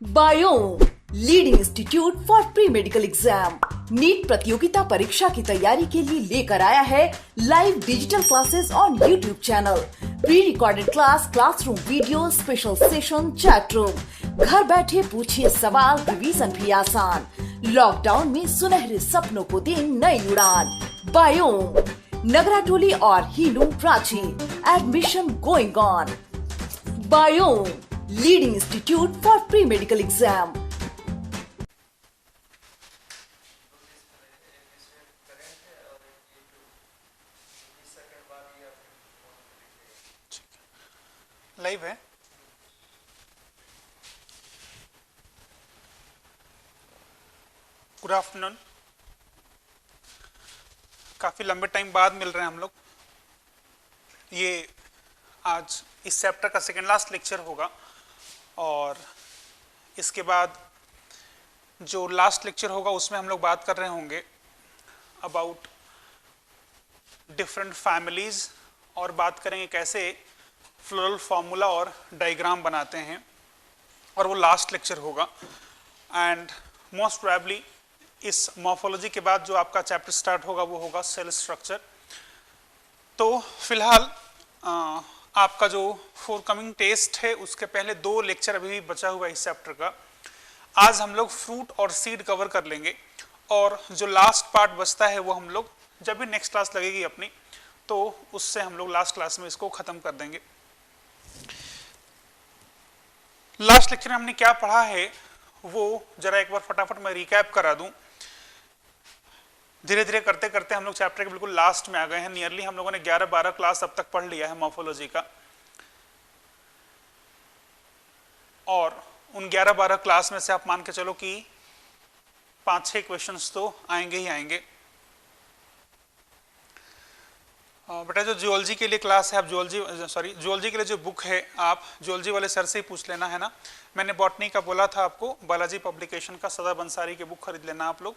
Biome leading institute for pre medical exam NEET प्रतियोगिता परीक्षा की तैयारी के लिए लेकर आया है live digital classes on YouTube channel, pre recorded class, classroom video, special session, chat room. घर बैठे पूछिए सवाल, रिवीजन भी आसान। लॉकडाउन में सुनहरे सपनों को दे नई उड़ान। बायोम नगराटोली और हीलू Prachi, admission going on. Biome leading institute for pre medical exam. Live है। Good afternoon. काफी लंबे टाइम बाद मिल रहे हैं हम लोग। ये आज इस चैप्टर का सेकेंड लास्ट लेक्चर होगा और इसके बाद जो लास्ट लेक्चर होगा उसमें हम लोग बात कर रहे होंगे अबाउट डिफरेंट फैमिलीज और बात करेंगे कैसे फ्लोरल फार्मूला और डायग्राम बनाते हैं, और वो लास्ट लेक्चर होगा। एंड मोस्ट प्रोबेबली इस मॉर्फोलॉजी के बाद जो आपका चैप्टर स्टार्ट होगा वो होगा सेल स्ट्रक्चर। तो फिलहाल आपका जो फोरकमिंग टेस्ट है उसके पहले 2 लेक्चर अभी भी बचा हुआ है इस चैप्टर का। आज हम लोग फ्रूट और सीड कवर कर लेंगे और जो लास्ट पार्ट बचता है वो हम लोग जब भी नेक्स्ट क्लास लगेगी अपनी तो उससे हम लोग लास्ट क्लास में इसको खत्म कर देंगे। लास्ट लेक्चर में हमने क्या पढ़ा है वो जरा एक बार फटाफट मैं रिकैप करा दूं। धीरे धीरे करते करते हम लोग चैप्टर के बिल्कुल लास्ट में आ गए हैं। नियरली हम लोगों ने 11-12 क्लास अब तक पढ़ लिया है मॉर्फोलॉजी का, और उन 11-12 क्लास में से आप मान के चलो कि 5-6 क्वेश्चंस तो आएंगे ही आएंगे। बेटा जो जियोलॉजी के लिए क्लास है, आप जियोलॉजी के लिए जो बुक है आप जियोलॉजी वाले सर से ही पूछ लेना, है ना। मैंने बॉटनी का बोला था आपको, बालाजी पब्लिकेशन का सदा बंसारी की बुक खरीद लेना आप लोग,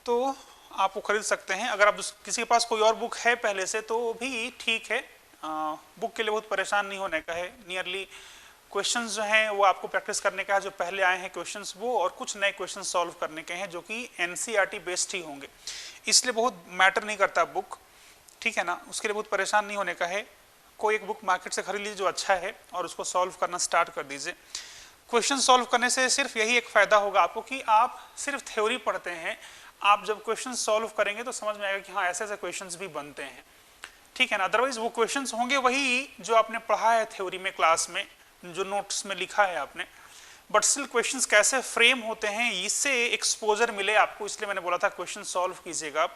तो आप वो खरीद सकते हैं। अगर आप किसी के पास कोई और बुक है पहले से तो भी ठीक है, बुक के लिए बहुत परेशान नहीं होने का है। नियरली क्वेश्चंस जो हैं वो आपको प्रैक्टिस करने का है, जो पहले आए हैं क्वेश्चंस वो, और कुछ नए क्वेश्चन सॉल्व करने के हैं जो कि एनसीईआरटी बेस्ड ही होंगे, इसलिए बहुत मैटर नहीं करता बुक, ठीक है ना। उसके लिए बहुत परेशान नहीं होने का है। कोई एक बुक मार्केट से खरीद लीजिए जो अच्छा है और उसको सॉल्व करना स्टार्ट कर दीजिए। क्वेश्चन सॉल्व करने से सिर्फ यही एक फायदा होगा आपको कि आप सिर्फ थ्योरी पढ़ते हैं, आप जब क्वेश्चन सॉल्व करेंगे तो समझ में आएगा कि हाँ ऐसे ऐसे क्वेश्चंस भी बनते हैं, ठीक है ना। अदरवाइज वो क्वेश्चंस होंगे वही जो आपने पढ़ा है थ्योरी में, क्लास में, जो नोट्स में लिखा है आपने, बट स्टिल क्वेश्चंस कैसे फ्रेम होते हैं इससे एक्सपोजर मिले आपको, इसलिए मैंने बोला था क्वेश्चन सॉल्व कीजिएगा।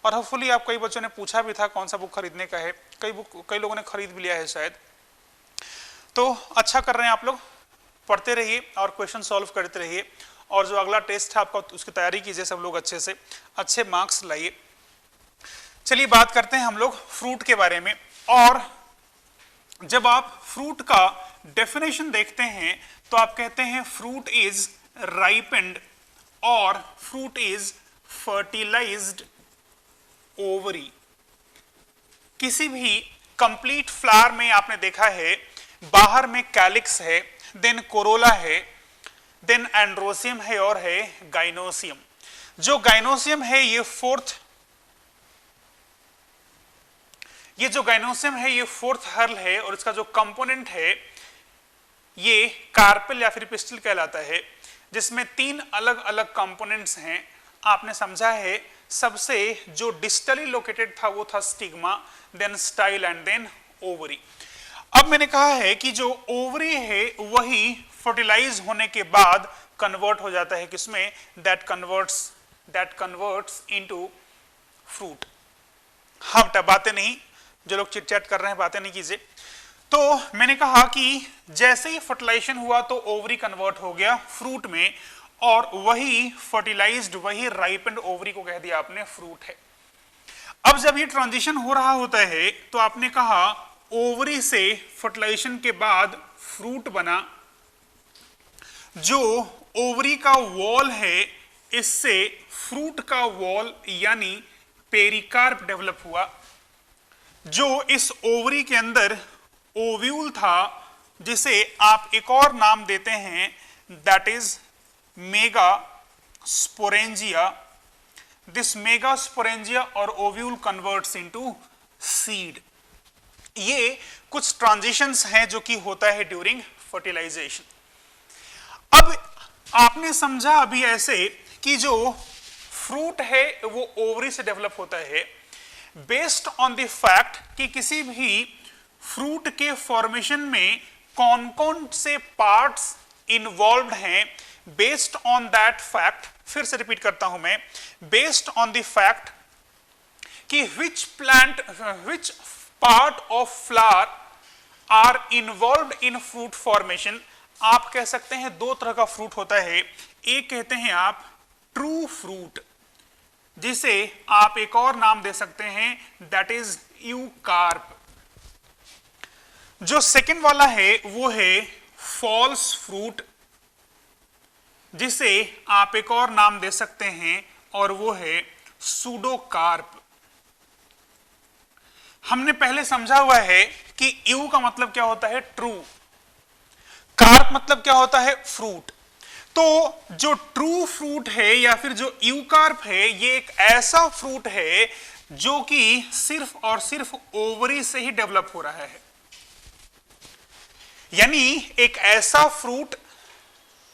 और होपफुली आप, कई बच्चों ने पूछा भी था कौन सा बुक खरीदने का है, कई लोगों ने खरीद भी लिया है शायद, तो अच्छा कर रहे हैं आप लोग। पढ़ते रहिए और क्वेश्चन सॉल्व करते रहिए, और जो अगला टेस्ट है आपका उसकी तैयारी कीजिए सब लोग अच्छे से, अच्छे मार्क्स लाइए। चलिए बात करते हैं हम लोग फ्रूट के बारे में। और जब आप फ्रूट का डेफिनेशन देखते हैं तो आप कहते हैं फ्रूट इज राइपेंड और फ्रूट इज फर्टिलाइज्ड ओवरी। किसी भी कंप्लीट फ्लावर में आपने देखा है बाहर में कैलिक्स है, देन कोरोला है, देन एंड्रोसियम है और है गाइनोसियम। जो गाइनोसियम है ये फोर्थ हर्ल है, और इसका जो कंपोनेंट है ये कार्पेल या फिर पिस्टिल कहलाता है, जिसमें 3 अलग अलग कंपोनेंट्स हैं। आपने समझा है सबसे जो डिस्टली लोकेटेड था वो था stigma, then style and then ovary. अब मैंने कहा है कि जो ओवरी है वही फर्टिलाइज होने के बाद कन्वर्ट हो जाता है किसमें, दैट कन्वर्ट्स इनटू फ्रूट। हाँ बेटा बातें नहीं, जो लोग चिट चैट कर रहे हैं बातें नहीं कीजिए। तो मैंने कहा कि जैसे ही फर्टिलाइजेशन हुआ तो ओवरी कन्वर्ट हो गया फ्रूट में, और वही फर्टिलाइज्ड, वही राइपेंड ओवरी को कह दिया आपने फ्रूट है। अब जब ये ट्रांजिशन हो रहा होता है तो आपने कहा ओवरी से फर्टिलाइजेशन के बाद फ्रूट बना। जो ओवरी का वॉल है इससे फ्रूट का वॉल यानी पेरिकार्प डेवलप हुआ। जो इस ओवरी के अंदर ओव्यूल था, जिसे आप एक और नाम देते हैं that is megasporangia. This megasporangia or ovule converts into seed. ये कुछ ट्रांजिशंस हैं जो कि होता है ड्यूरिंग फर्टिलाइजेशन। अब आपने समझा अभी ऐसे कि जो फ्रूट है वो ओवरी से डेवलप होता है बेस्ड ऑन द फैक्ट कि किसी भी फ्रूट के फॉर्मेशन में कौन कौन से पार्ट्स इन्वॉल्व्ड हैं। बेस्ड ऑन दैट फैक्ट, फिर से रिपीट करता हूं मैं, बेस्ड ऑन द फैक्ट कि which part of flower are involved in fruit formation. आप कह सकते हैं दो तरह का फ्रूट होता है, एक कहते हैं आप ट्रू फ्रूट, जिसे आप एक और नाम दे सकते हैं दैट इज यूकार्प। जो सेकंड वाला है वो है फॉल्स फ्रूट, जिसे आप एक और नाम दे सकते हैं और वो है सूडोकार्प। हमने पहले समझा हुआ है कि यू का मतलब क्या होता है ट्रू, कार्प मतलब क्या होता है फ्रूट। तो जो ट्रू फ्रूट है या फिर जो यूकार्प है ये एक ऐसा फ्रूट है जो कि सिर्फ और सिर्फ ओवरी से ही डेवलप हो रहा है, यानी एक ऐसा फ्रूट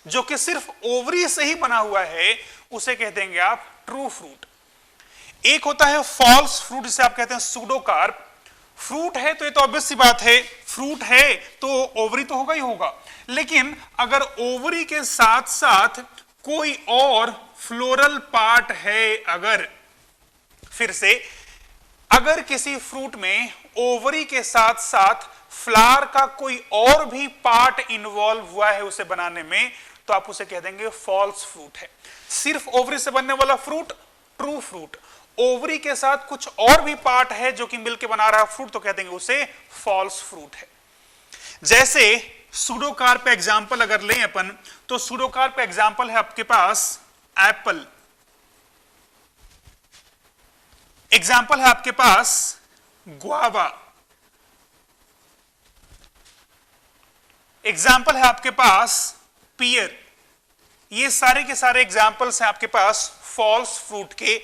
जो कि सिर्फ ओवरी से ही बना हुआ है उसे कह देंगे आप ट्रू फ्रूट। एक होता है फॉल्स फ्रूट जिसे आप कहते हैं सूडोकार्प। फ्रूट है तो ये तो ऑब्वियस सी बात है, फ्रूट है तो ओवरी तो होगा ही होगा, लेकिन अगर ओवरी के साथ साथ कोई और फ्लोरल पार्ट है, अगर किसी फ्रूट में ओवरी के साथ साथ फ्लावर का कोई और भी पार्ट इन्वॉल्व हुआ है उसे बनाने में, तो आप उसे कह देंगे फॉल्स फ्रूट है। सिर्फ ओवरी से बनने वाला फ्रूट ट्रू फ्रूट, ओवरी के साथ कुछ और भी पार्ट है जो कि मिलके बना रहा फ्रूट, तो कह देंगे उसे फॉल्स फ्रूट है। जैसे सूडोकार्प एग्जांपल अगर लें अपन, तो सूडोकार्प एग्जांपल है आपके पास एप्पल, एग्जांपल है आपके पास गुआवा, एग्जांपल है आपके पास पियर। ये सारे के सारे एग्जांपल्स हैं आपके पास फॉल्स फ्रूट के।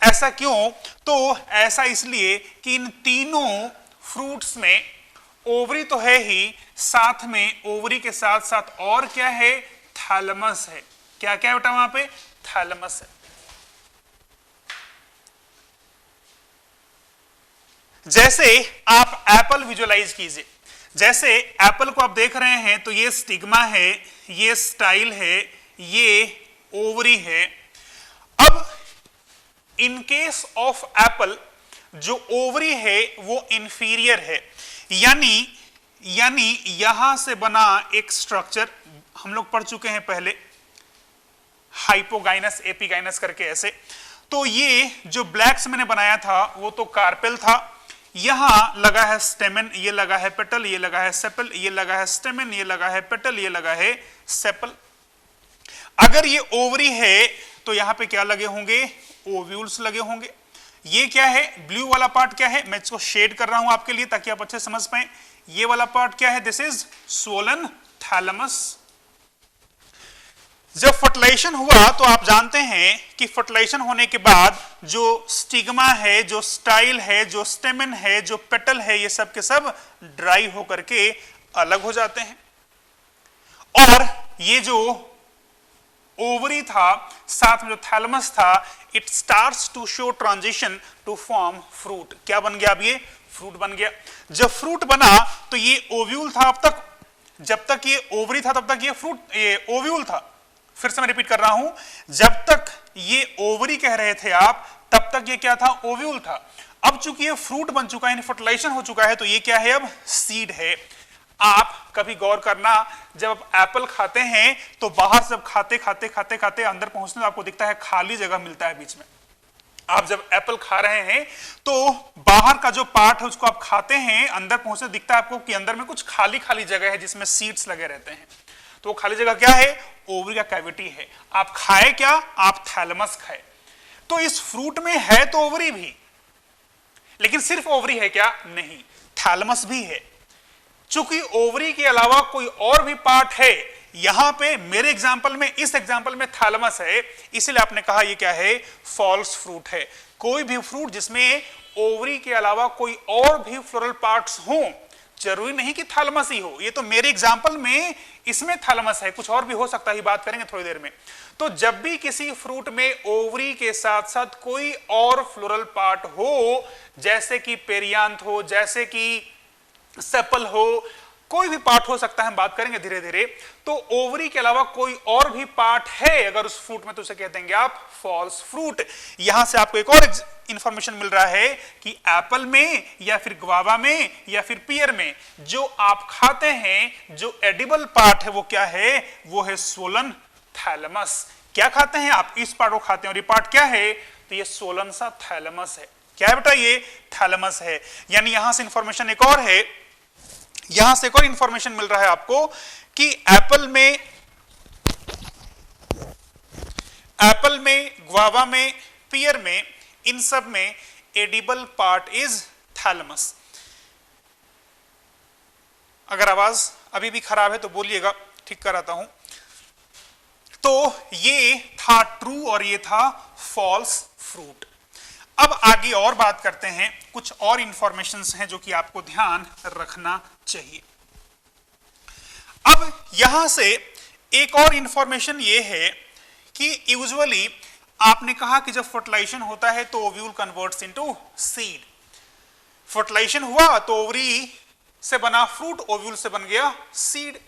ऐसा क्यों? तो ऐसा इसलिए कि इन तीनों फ्रूट्स में ओवरी तो है ही, साथ में ओवरी के साथ साथ और क्या है, थैलेमस है। क्या क्या बेटा वहां पे? थैलेमस है। जैसे आप एप्पल विजुअलाइज कीजिए, जैसे एप्पल को आप देख रहे हैं तो ये स्टिग्मा है, ये स्टाइल है, ये ओवरी है। अब इन केस ऑफ एप्पल जो ओवरी है वो इंफीरियर है, यानी यहां से बना एक स्ट्रक्चर हम लोग पढ़ चुके हैं पहले, हाइपोगाइनस एपिगाइनस करके ऐसे। तो ये जो ब्लैक से मैंने बनाया था वो तो कार्पेल था, यहां लगा है स्टेमन, ये लगा है पेटल, ये लगा है सेपल, ये लगा है स्टेमन, ये लगा है पेटल, ये लगा है सेपल। अगर ये ओवरी है तो यहां पे क्या लगे होंगे? ओव्यूल्स लगे होंगे। ये क्या है? ब्लू वाला पार्ट क्या है? मैं इसको शेड कर रहा हूं आपके लिए ताकि आप अच्छे समझ पाए। ये वाला पार्ट क्या है? This is swollen thalamus. जब फर्टिलाइजेशन हुआ तो आप जानते हैं कि फर्टिलाइजेशन होने के बाद जो स्टिग्मा है, जो स्टाइल है, जो स्टेमन है, जो पेटल है, ये सब के सब ड्राई होकर के अलग हो जाते हैं। और ये जो ओवरी था साथ में जो थैलेमस था, it starts to show transition to form fruit. क्या बन गया? अब ये फ्रूट बन गया। जब फ्रूट बना तो ये ओव्यूल था अब तक, जब तक ये ओवरी था तब तक ये फ्रूट, ये ओव्यूल था। फिर से मैं रिपीट कर रहा हूं, जब तक ये ओवरी कह रहे थे आप तब तक ये क्या था? ओव्यूल था। अब चूंकि ये फ्रूट बन चुका है, फर्टिलाइजेशन हो चुका है, तो ये क्या है? अब सीड है। आप कभी गौर करना, जब आप एप्पल खाते हैं तो बाहर से खाते खाते खाते खाते अंदर पहुंचने आपको दिखता है खाली जगह मिलता है बीच में। आप जब एप्पल खा रहे हैं तो बाहर का जो पार्ट है उसको आप खाते हैं, अंदर पहुंचने दिखता है आपको कि अंदर में कुछ खाली खाली जगह है जिसमें सीड्स लगे रहते हैं। तो वो खाली जगह क्या है? ओवरी का कैविटी है। आप खाए क्या? आप थैलेमस खाए। तो इस फ्रूट में है तो ओवरी भी, लेकिन सिर्फ ओवरी है क्या? नहीं, थैलेमस भी है। चूंकि ओवरी के अलावा कोई और भी पार्ट है, यहां पे मेरे एग्जांपल में, इस एग्जांपल में थैलेमस है, इसलिए आपने कहा ये क्या है, फॉल्स फ्रूट है। कोई भी फ्रूट जिसमें ओवरी के अलावा कोई और भी फ्लोरल पार्ट्स हों, जरूरी नहीं कि थैलेमस ही हो, ये तो मेरे एग्जांपल में इसमें थैलेमस है, कुछ और भी हो सकता है, बात करेंगे थोड़ी देर में। तो जब भी किसी फ्रूट में ओवरी के साथ साथ कोई और फ्लोरल पार्ट हो, जैसे कि पेरियांथ हो, जैसे कि सेपल हो, कोई भी पार्ट हो सकता है, हम बात करेंगे धीरे धीरे, तो ओवरी के अलावा कोई और भी पार्ट है अगर उस फ्रूट में, तो उसे कह देंगे आप फॉल्स फ्रूट। यहां से आपको एक और इंफॉर्मेशन मिल रहा है कि एप्पल में या फिर ग्वावा में या फिर पियर में जो आप खाते हैं, जो एडिबल पार्ट है वो क्या है, वो है सोलन थैलेमस। क्या खाते हैं आप, इस पार्ट को खाते हैं, और ये पार्ट क्या है, तो ये सोलन सा थैलेमस है। क्या है बेटा, ये थैलेमस है। यानी यहां से इंफॉर्मेशन एक और है, यहां से एक और इंफॉर्मेशन मिल रहा है आपको कि एप्पल में, ग्वावा में, पियर में, इन सब में एडिबल पार्ट इज थैलेमस। अगर आवाज अभी भी खराब है तो बोलिएगा, ठीक कराता हूं। तो ये था ट्रू और ये था फॉल्स फ्रूट। अब आगे और बात करते हैं, कुछ और इंफॉर्मेशंस हैं जो कि आपको ध्यान रखना चाहिए। अब यहां से एक और इंफॉर्मेशन ये है कि यूजुअली आपने कहा कि जब फर्टिलाइजेशन होता है तो ovule converts into seed. Fertilisation हुआ तो ओवरी से बना फ्रूट ओव्यूल से बन गया सीड।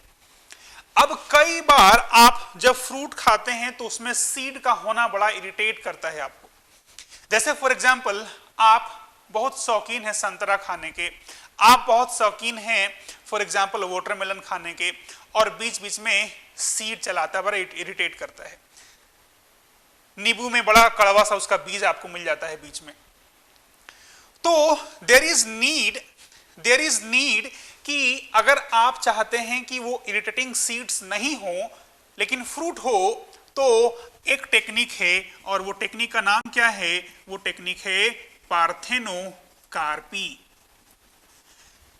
अब कई बार आप जब फ्रूट खाते हैं तो उसमें सीड का होना बड़ा इरिटेट करता है आपको। जैसे फॉर एग्जाम्पल, आप बहुत शौकीन हैं संतरा खाने के, आप बहुत शौकीन हैं फॉर एग्जाम्पल वाटरमेलन खाने के, और बीच बीच में सीड चलाता है, बड़ा इरिटेट करता है। नींबू में बड़ा कड़वा सा उसका बीज आपको मिल जाता है बीच में। तो देयर इज नीड कि अगर आप चाहते हैं कि वो इरिटेटिंग सीड्स नहीं हो लेकिन फ्रूट हो, तो एक टेक्निक है, और वो टेक्निक का नाम क्या है, वो टेक्निक है पार्थेनोकार्पी।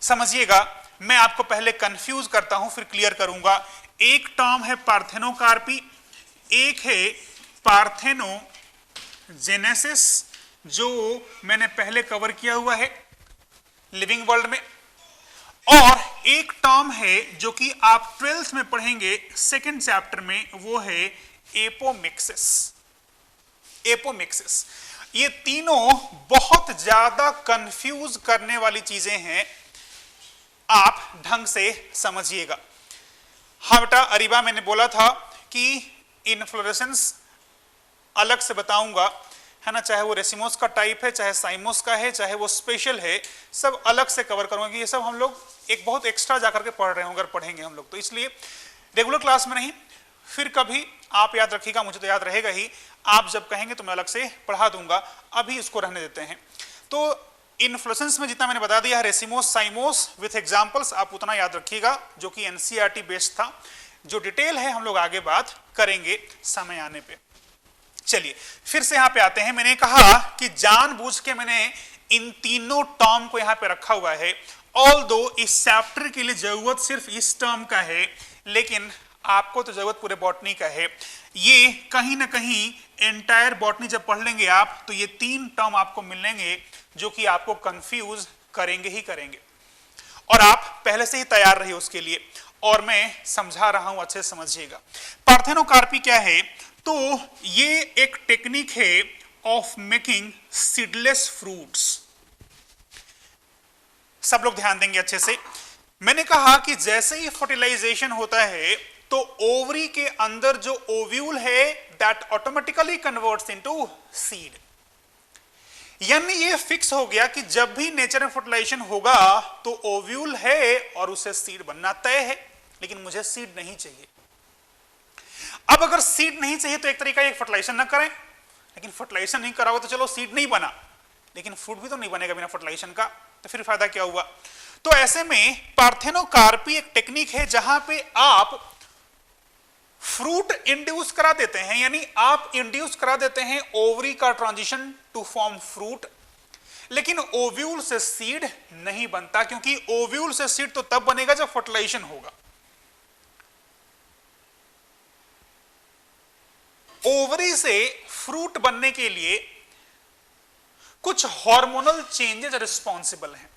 समझिएगा, मैं आपको पहले कंफ्यूज करता हूं फिर क्लियर करूंगा। एक टर्म है पार्थेनोकार्पी, एक है पार्थेनोजेनेसिस, जो मैंने पहले कवर किया हुआ है लिविंग वर्ल्ड में, और एक टर्म है जो कि आप 12th में पढ़ेंगे सेकेंड चैप्टर में, वो है एपोमिक्सिस। एपोमिक्सिस, ये तीनों बहुत ज्यादा कंफ्यूज करने वाली चीजें हैं, आप ढंग से समझिएगा। हाँ बेटा, अरीबा मैंने बोला था कि इनफ्लोरेसेंस अलग से बताऊंगा, है ना, चाहे वो रेसिमोस का टाइप है, चाहे साइमोस का है, चाहे वो स्पेशल है, सब अलग से कवर करूंगा। ये सब हम लोग एक बहुत एक्स्ट्रा जाकर के पढ़ रहे हैं, अगर पढ़ेंगे हम लोग तो, इसलिए रेगुलर क्लास में नहीं, फिर कभी आप याद रखिएगा, मुझे तो याद रहेगा ही, आप जब कहेंगे तो मैं अलग से पढ़ा दूंगा, अभी इसको रहने देते हैं। तो इन्फ्लोरेसेंस में जितना मैंने बता दिया है, रेसिमोस, साइमोस विथ एग्जांपल्स, आप उतना याद रखिएगा, जो कि एनसीईआरटी बेस्ड था। जो डिटेल है हम लोग आगे बात करेंगे समय आने पे। चलिए फिर से यहां पे आते हैं। मैंने कहा कि जानबूझ के मैंने इन तीनों टर्म को यहां पे रखा हुआ है, ऑल्दो इस चैप्टर के लिए जरूरत सिर्फ इस टर्म का है, लेकिन आपको तो जरूरत पूरे बॉटनी का है। ये कहीं ना कहीं एंटायर बॉटनी जब पढ़ लेंगे आप, तो ये तीन टर्म आपको मिलेंगे जो कि आपको कंफ्यूज करेंगे ही करेंगे, और आप पहले से ही तैयार रहिए उसके लिए, और मैं समझा रहा हूं, अच्छे से समझिएगा। पार्थेनोकार्पी क्या है, तो ये एक टेक्निक है ऑफ मेकिंग सीडलेस फ्रूट्स। सब लोग ध्यान देंगे अच्छे से। मैंने कहा कि जैसे ही फर्टिलाइजेशन होता है तो ओवरी के अंदर जो ओव्यूल है that automatically converts into seed. यानी ये फिक्स हो गया कि जब भी नेचर में फर्टिलाइजेशन होगा तो ओव्यूल है और उसे सीड बनना तय है, लेकिन मुझे सीड नहीं चाहिए। अब अगर सीड नहीं चाहिए तो एक तरीका ये फर्टिलाइजेशन ना करें, लेकिन फर्टिलाइजेशन नहीं कराओगे तो चलो सीड नहीं बना, लेकिन फ्रूट भी तो नहीं बनेगा बिना फर्टिलाइजेशन का, तो फिर फायदा क्या हुआ। तो ऐसे में पार्थेनोकार्पी एक टेक्निक है जहां पे आप फ्रूट इंड्यूस करा देते हैं, यानी आप इंड्यूस करा देते हैं ओवरी का ट्रांजिशन टू फॉर्म फ्रूट, लेकिन ओव्यूल से सीड नहीं बनता, क्योंकि ओव्यूल से सीड तो तब बनेगा जब फर्टिलाइजेशन होगा। ओवरी से फ्रूट बनने के लिए कुछ हार्मोनल चेंजेस रिस्पॉन्सिबल हैं।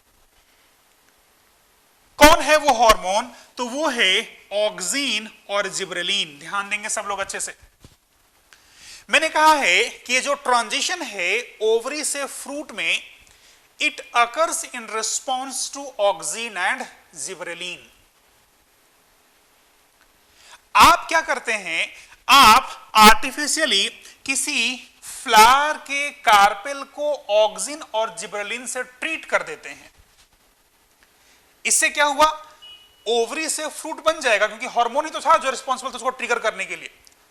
कौन है वो हार्मोन? तो वो है ऑक्सीन और जिब्रेलिन। ध्यान देंगे सब लोग अच्छे से। मैंने कहा है कि ये जो ट्रांजिशन है ओवरी से फ्रूट में, it occurs in response to auxin and gibberellin. आप क्या करते हैं, आप आर्टिफिशियली किसी फ्लावर के कार्पेल को ऑक्सीन और जिब्रेलिन से ट्रीट कर देते हैं। इससे क्या हुआ, ओवरी से फ्रूट बन जाएगा, क्योंकि हार्मोन ही तो था जो रिस्पॉन्सिबल था उसको ट्रिगर करने के लिए,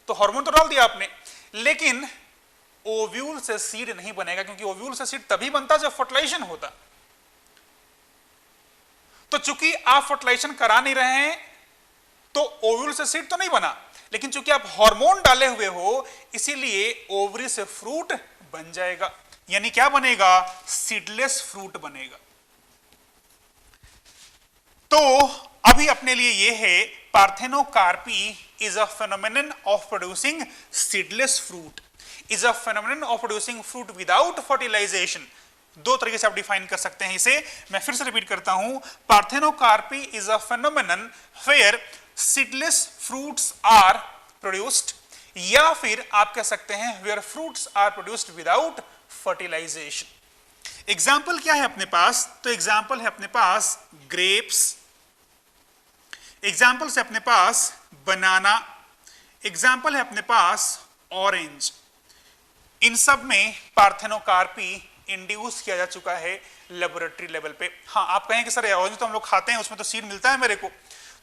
तो हार्मोन तो डाल दिया आपने। लेकिन ओव्यूल से सीड नहीं बनेगा, क्योंकि ओव्यूल से सीड तभी बनता जब फर्टिलाइजेशन होता। तो चूंकि आप फर्टिलाइजेशन करा नहीं रहे हैं तो ओव्यूल से सीड तो नहीं बना, लेकिन चूंकि आप हार्मोन डाले हुए हो इसीलिए ओवरी से फ्रूट बन जाएगा। यानी क्या बनेगा, सीडलेस फ्रूट बनेगा। तो अभी अपने लिए ये है parthenocarpy is a phenomenon of producing seedless fruit, is a phenomenon of producing fruit without fertilisation. दो तरीके से आप डिफाइन कर सकते हैं इसे। मैं फिर से रिपीट करता हूं, parthenocarpy is a phenomenon where seedless fruits are produced, या फिर आप कह सकते हैं where fruits are produced without fertilisation. Example क्या है अपने पास? तो एग्जाम्पल है अपने पास ग्रेप्स, एग्जाम्पल से अपने पास बनाना, एग्जाम्पल है अपने पास ऑरेंज। इन सब में पार्थेनोकार्पी इंड्यूस किया जा चुका है लेबोरेटरी लेवल पे। हाँ, आप कहें कि सर ऑरेंज तो हम लोग खाते हैं, उसमें तो सीड मिलता है मेरे को,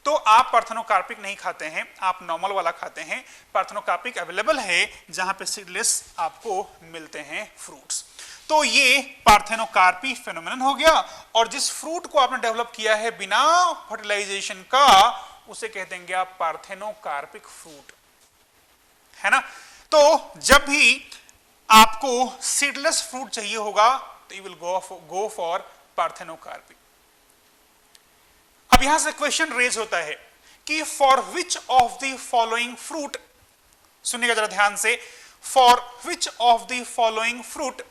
तो आप पार्थेनोकार्पिक नहीं खाते हैं, आप नॉर्मल वाला खाते हैं। पार्थेनोकार्पिक अवेलेबल है जहां पे सीडलेस आपको मिलते हैं फ्रूट्स। तो ये पार्थेनोकार्पी फेनोमेनन हो गया, और जिस फ्रूट को आपने डेवलप किया है बिना फर्टिलाइजेशन का उसे कह देंगे आप पार्थेनोकार्पिक फ्रूट, है ना। तो जब भी आपको सीडलेस फ्रूट चाहिए होगा तो you will go for parthenocarpic. अब यहां से क्वेश्चन रेज होता है कि for which of the following fruit, सुनिएगा जरा ध्यान से, for which of the following fruit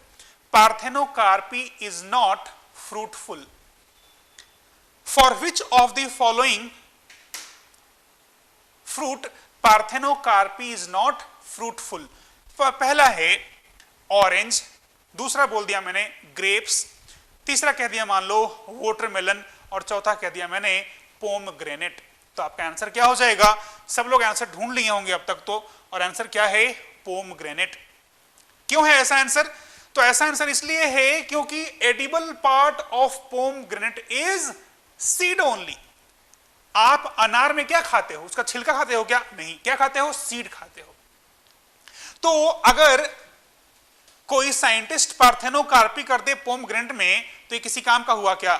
parthenocarpy is not fruitful. For which of the following fruit parthenocarpy is not fruitful. पहला है ऑरेंज, दूसरा बोल दिया मैंने ग्रेप्स, तीसरा कह दिया मान लो वाटरमेलन, और चौथा कह दिया मैंने पोमग्रेनेट। तो आपका आंसर क्या हो जाएगा? सब लोग आंसर ढूंढ लिए होंगे अब तक तो, और आंसर क्या है? पोमग्रेनेट। क्यों है ऐसा आंसर? तो ऐसा आंसर इसलिए है क्योंकि edible part of pomegranate is seed only. आप अनार में क्या खाते हो? उसका छिलका खाते हो क्या? नहीं, क्या खाते हो? सीड खाते हो। तो अगर कोई साइंटिस्ट पार्थेनोकार्पी कर दे पोमग्रेनेट में तो ये किसी काम का हुआ क्या?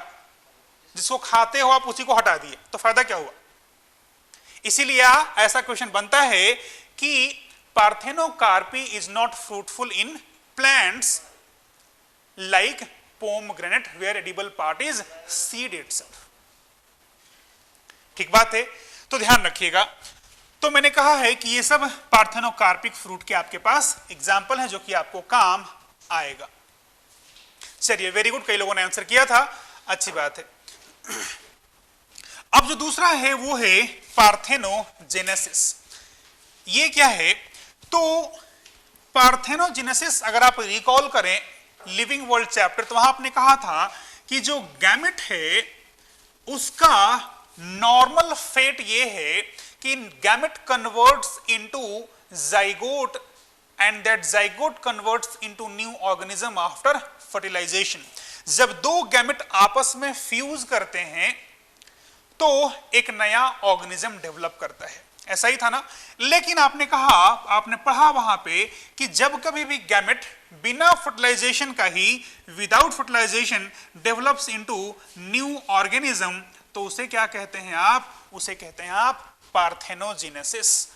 जिसको खाते हो आप उसी को हटा दिए, तो फायदा क्या हुआ? इसीलिए ऐसा क्वेश्चन बनता है कि parthenocarpy is not fruitful in plants like pomegranate where edible part is seed itself. ठीक बात है, तो ध्यान रखिएगा। तो मैंने कहा है कि ये सब पार्थेनोकार्पिक फ्रूट के आपके पास एग्जाम्पल है जो कि आपको काम आएगा। चलिए, वेरी गुड, कई लोगों ने आंसर किया था, अच्छी बात है। अब जो दूसरा है वो है पार्थेनोजेनेसिस। ये क्या है? तो पार्थेनोजेनेसिस अगर आप रिकॉल करें लिविंग वर्ल्ड चैप्टर, तो वहां आपने कहा था कि जो गैमेट है उसका नॉर्मल फेट ये है कि gamete converts into zygote and that zygote converts into new organism after fertilisation. जब दो गैमेट आपस में फ्यूज करते हैं तो एक नया ऑर्गेनिज्म डेवलप करता है, ऐसा ही था ना। लेकिन आपने कहा, आपने पढ़ा वहां पे कि जब कभी भी गैमेट बिना फर्टिलाइजेशन का ही, without fertilisation develops into new organism, तो उसे क्या कहते हैं आप? उसे कहते हैं आप पार्थेनोजेनेसिस।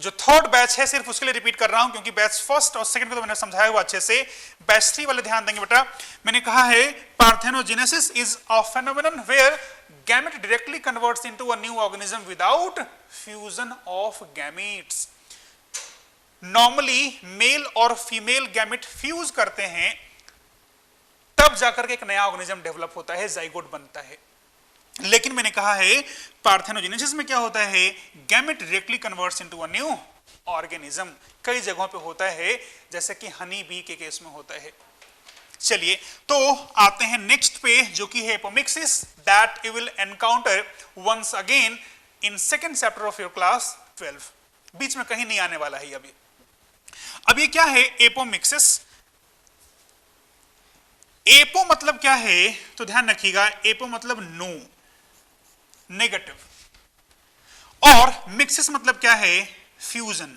जो थर्ड बैच है सिर्फ उसके लिए रिपीट कर रहा हूं क्योंकि बैच फर्स्ट और सेकंड को तो मैंने समझाया हुआ अच्छे से। बैच 3 वाले ध्यान देंगे बेटा। मैंने कहा है parthenogenesis is a phenomenon where gamete directly converts into a new organism without fusion of gametes. Normally male और फीमेल गैमेट फ्यूज करते हैं, तब जाकर के एक नया ऑर्गेनिज्म डेवलप होता है, जाइगोट बनता है। लेकिन मैंने कहा है पार्थेनोजेनेसिस में क्या होता है, gamete directly converts into a new organism. कई जगहों पे होता है, जैसे कि हनी बी के केस में होता है। चलिए तो आते हैं नेक्स्ट पे, जो कि है apomixis, that you will encounter once again in second chapter of your class 12। बीच में कहीं नहीं आने वाला है अभी। अब ये क्या है एपोमिक्सिस? एपो मतलब क्या है, तो ध्यान रखिएगा, एपो मतलब नो, नेगेटिव, और मिक्सिस मतलब क्या है, फ्यूजन।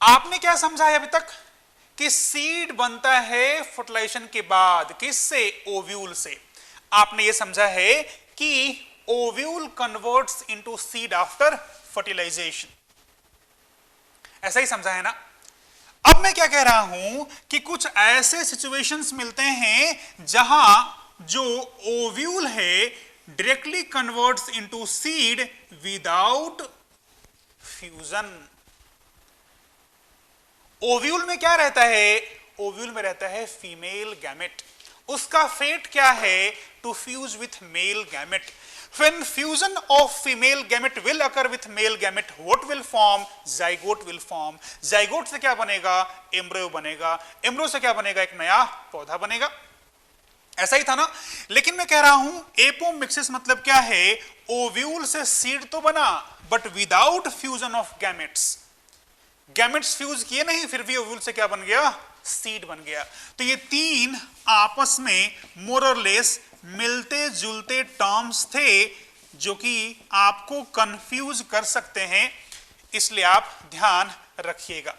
आपने क्या समझा है अभी तक कि सीड बनता है फर्टिलाइजेशन के बाद, किससे, ओव्यूल से। आपने ये समझा है कि ovule converts into seed after fertilisation, ऐसा ही समझा है ना। अब मैं क्या कह रहा हूं कि कुछ ऐसे सिचुएशंस मिलते हैं जहां जो ओव्यूल है directly converts into seed without fusion. Ovule में क्या रहता है, ओव्यूल में रहता है फीमेल गैमेट। उसका फेट क्या है, to fuse with male gamete. When fusion of female gamete will occur with male gamete, what will form? Zygote will form. Zygote से क्या बनेगा, एम्ब्रियो बनेगा। एम्ब्रियो से क्या बनेगा, एक नया पौधा बनेगा। ऐसा ही था ना। लेकिन मैं कह रहा हूं एपोमिक्सिस मतलब क्या है, ओव्यूल से सीड तो बना, but without fusion of gametes. Gametes fuse किए नहीं, फिर भी ओव्यूल से क्या बन गया, सीड बन गया। तो ये तीन आपस में मोर और लेस मिलते जुलते टर्म्स थे, जो कि आपको कंफ्यूज कर सकते हैं, इसलिए आप ध्यान रखिएगा।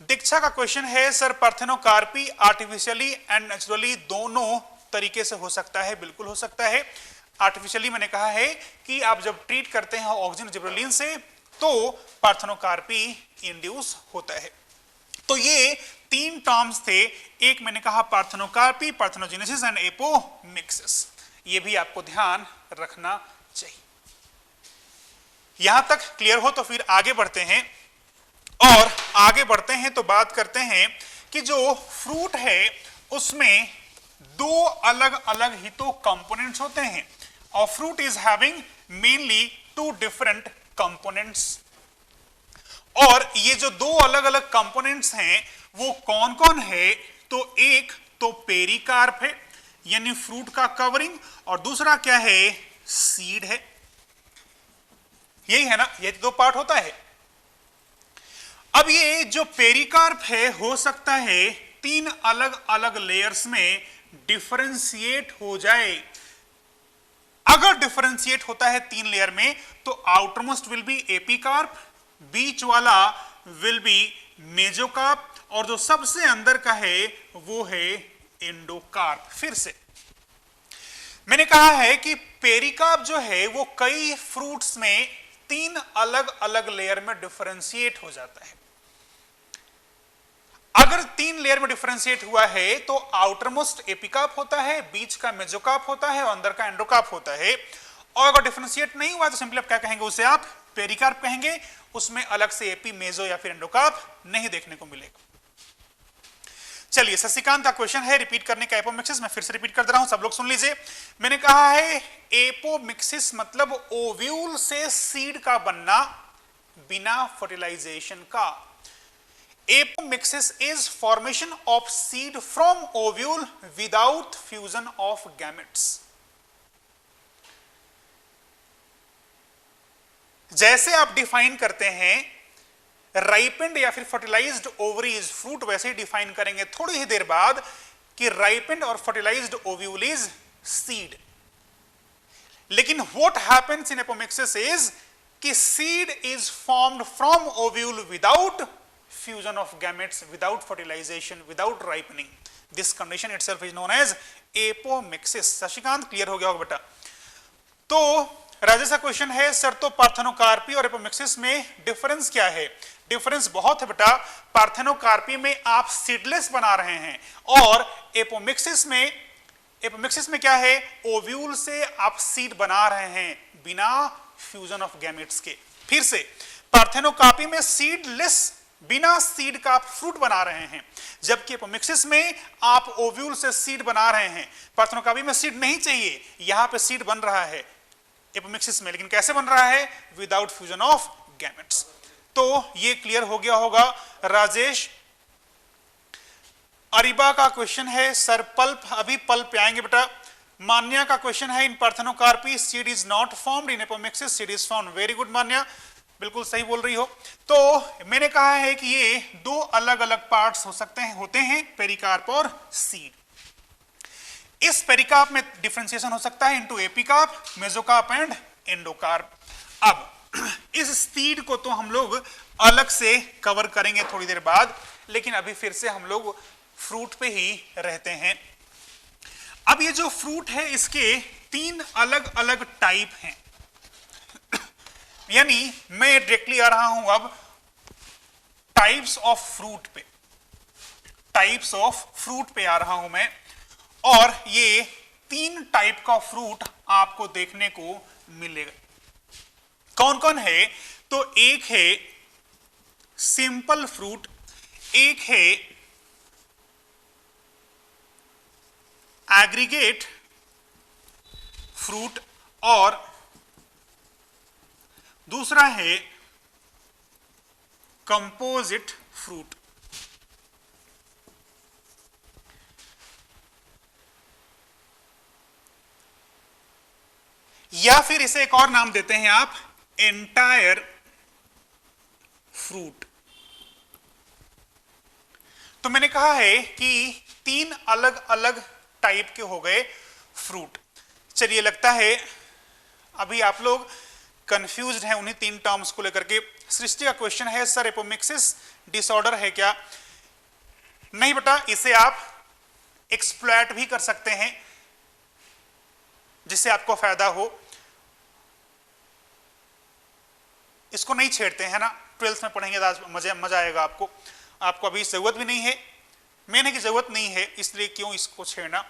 दीक्षा का क्वेश्चन है, sir parthenocarpy artificially and naturally दोनों तरीके से हो सकता है? बिल्कुल हो सकता है। आर्टिफिशियली मैंने कहा है कि आप जब ट्रीट करते हैं ऑक्सीजन जिब्रेलिन से, तो पार्थेनोकार्पी इंड्यूस होता है। तो ये तीन टर्म्स थे, एक मैंने कहा पार्थेनोकार्पी, पार्थेनोजेनेसिस एंड एपोमिक्सिस। ये भी आपको ध्यान रखना चाहिए। यहां तक क्लियर हो तो फिर आगे बढ़ते हैं, और आगे बढ़ते हैं तो बात करते हैं कि जो फ्रूट है उसमें दो अलग अलग ही तो कंपोनेंट्स होते हैं, और fruit is having mainly two different components. और ये जो दो अलग अलग कंपोनेंट्स हैं वो कौन कौन है, तो एक तो पेरिकार्प है, यानी फ्रूट का कवरिंग, और दूसरा क्या है, सीड है। यही है ना, ये दो पार्ट होता है। अब ये जो पेरिकार्प है हो सकता है तीन अलग अलग लेयर्स में डिफरेंशिएट हो जाए। अगर डिफरेंशिएट होता है तीन लेयर में, तो आउटरमोस्ट विल बी एपिकार्प, बीच वाला विल बी मेजोकार्प, और जो सबसे अंदर का है वो है एंडोकार्प। फिर से मैंने कहा है कि पेरिकार्प जो है वो कई फ्रूट्स में तीन अलग अलग लेयर में डिफरेंशिएट हो जाता है। अगर तीन लेयर में डिफरेंशिएट हुआ है तो आउटरमोस्ट एपिकार्प होता है, बीच का मेजोकार्प होता है, और अंदर का एंडोकार्प होता है। और अगर डिफरेंशिएट नहीं हुआ तो सिंपली आप क्या कहेंगे, उसे आप पेरिकार्प कहेंगे। उसमें अलग से एपी, मेजो या फिर एंडोकार्प नहीं देखने को मिलेगा। चलिए, शशिकांत का क्वेश्चन है रिपीट करने का एपोमिक्सिस। मैं फिर से रिपीट कर दे रहा हूं, सब लोग सुन लीजिए। मैंने कहा है एपोमिक्सिस मतलब ओव्यूल से सीड का बनना बिना फर्टिलाइजेशन का। Apomixis is formation of seed from ovule without fusion of gametes. जैसे आप डिफाइन करते हैं राइपेंड या फिर फर्टिलाइज्ड ओवरीज फ्रूट, वैसे ही डिफाइन करेंगे थोड़ी ही देर बाद कि राइपेंड और फर्टिलाइज्ड ओव्यूल इज सीड। लेकिन what happens in apomixis is कि seed is formed from ovule without fusion of gametes, without fertilisation, without ripening. This condition itself is known as apomixis. Shashikant clear हो गया होगा बेटा। तो राजेश का question है, sir तो पार्थेनोकार्पी और एपोमिक्सिस में डिफरेंस क्या है? डिफरेंस बहुत है बेटा। पार्थेनोकार्पी में आप सीडलेस बना रहे हैं, और एपोमिक्सिस में क्या है, ओव्यूल से आप सीड बना रहे हैं बिना फ्यूजन ऑफ गैमेट्स के। फिर से पार्थेनोकार्पी में सीडलेस, बिना सीड का आप फ्रूट बना रहे हैं, जबकि एपोमिक्सिस में आप ओव्यूल से सीड बना रहे हैं। पार्थेनोकार्पी में सीड नहीं चाहिए, यहां पे सीड बन रहा है एपोमिक्सिस में, लेकिन कैसे बन रहा है? Without fusion of gametes. तो ये क्लियर हो गया होगा। राजेश अरिबा का क्वेश्चन है सर पल्प, अभी पल्प पे आएंगे बेटा। मान्या का क्वेश्चन है in parthenocarpy seed is not formed, in apomixis seed is found. Very good Manya, बिल्कुल सही बोल रही हो। तो मैंने कहा है कि ये दो अलग अलग पार्ट्स हो सकते हैं, होते हैं, पेरिकार्प और सीड। इस पेरिकार्प में डिफरेंशिएशन हो सकता है into epicarp, mesocarp and endocarp. अब इस सीड को तो हम लोग अलग से कवर करेंगे थोड़ी देर बाद, लेकिन अभी फिर से हम लोग फ्रूट पे ही रहते हैं। अब ये जो फ्रूट है इसके 3 अलग अलग टाइप हैं, यानी मैं डायरेक्टली आ रहा हूं अब टाइप्स ऑफ फ्रूट पे, टाइप्स ऑफ फ्रूट पे आ रहा हूं मैं। और ये 3 टाइप का फ्रूट आपको देखने को मिलेगा। कौन कौन है? तो एक है सिंपल फ्रूट, एक है एग्रीगेट फ्रूट और दूसरा है कंपोजिट फ्रूट। या फिर इसे एक और नाम देते हैं आप एंटायर फ्रूट। तो मैंने कहा है कि 3 अलग अलग टाइप के हो गए फ्रूट। चलिए, लगता है अभी आप लोग कंफ्यूज्ड हैं उन्हीं 3 टर्म्स को लेकर के। सृष्टि का क्वेश्चन है सर एपोमिक्सिस डिसऑर्डर है क्या? नहीं बेटा, इसे आप एक्सप्लॉइट भी कर सकते हैं जिससे आपको फायदा हो। इसको नहीं छेड़ते हैं ना, 12th में पढ़ेंगे तो आज मजा आएगा आपको। आपको अभी जरूरत भी नहीं है, मैंने की जरूरत नहीं है, इसलिए क्यों इसको छेड़ना।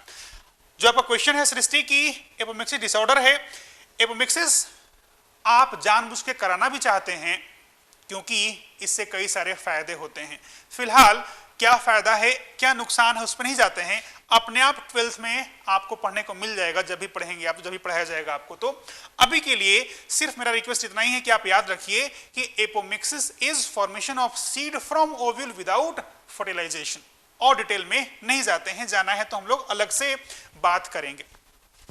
जो आपका क्वेश्चन है सृष्टि की एपोमिक्सिस डिसऑर्डर है, एपोमिक्सिस आप जानबूझ के कराना भी चाहते हैं क्योंकि इससे कई सारे फायदे होते हैं। फिलहाल क्या फायदा है, क्या नुकसान है, उस पर नहीं जाते हैं। अपने आप 12th में आपको पढ़ने को मिल जाएगा, जब भी पढ़ेंगे आप, जब भी पढ़ाया जाएगा आपको। तो अभी के लिए सिर्फ मेरा रिक्वेस्ट इतना ही है कि आप याद रखिए कि apomixis is formation of seed from ovule without fertilisation. और डिटेल में नहीं जाते हैं, जाना है तो हम लोग अलग से बात करेंगे।